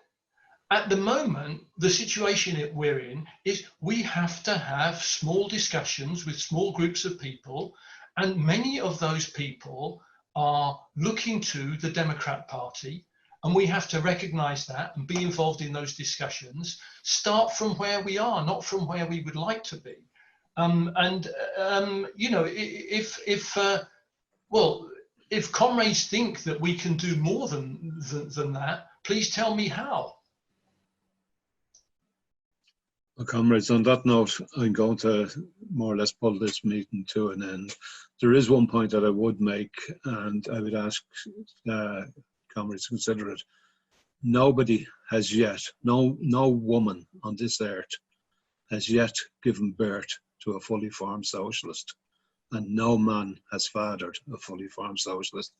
At the moment, the situation that we're in is we have to have small discussions with small groups of people, and many of those people are looking to the Democrat Party, and we have to recognize that and be involved in those discussions, start from where we are, not from where we would like to be. You know, if comrades think that we can do more than that, please tell me how. Well, comrades, on that note, I'm going to more or less pull this meeting to an end. There is one point that I would make, and I would ask comrades to consider it. Nobody has yet, no woman on this earth has yet given birth to a fully formed socialist, and no man has fathered a fully formed socialist.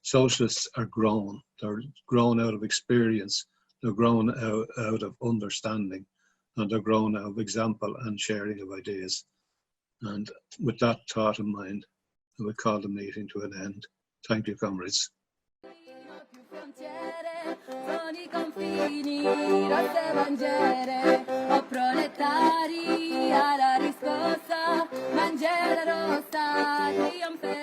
Socialists are grown. They're grown out of experience. They're grown out of understanding. And they're grown out of example and sharing of ideas. And with that thought in mind, I would call the meeting to an end. Thank you, comrades. Sono I confini, rosse bandiere, o proletari alla riscossa, bandiera rossa, trionferà.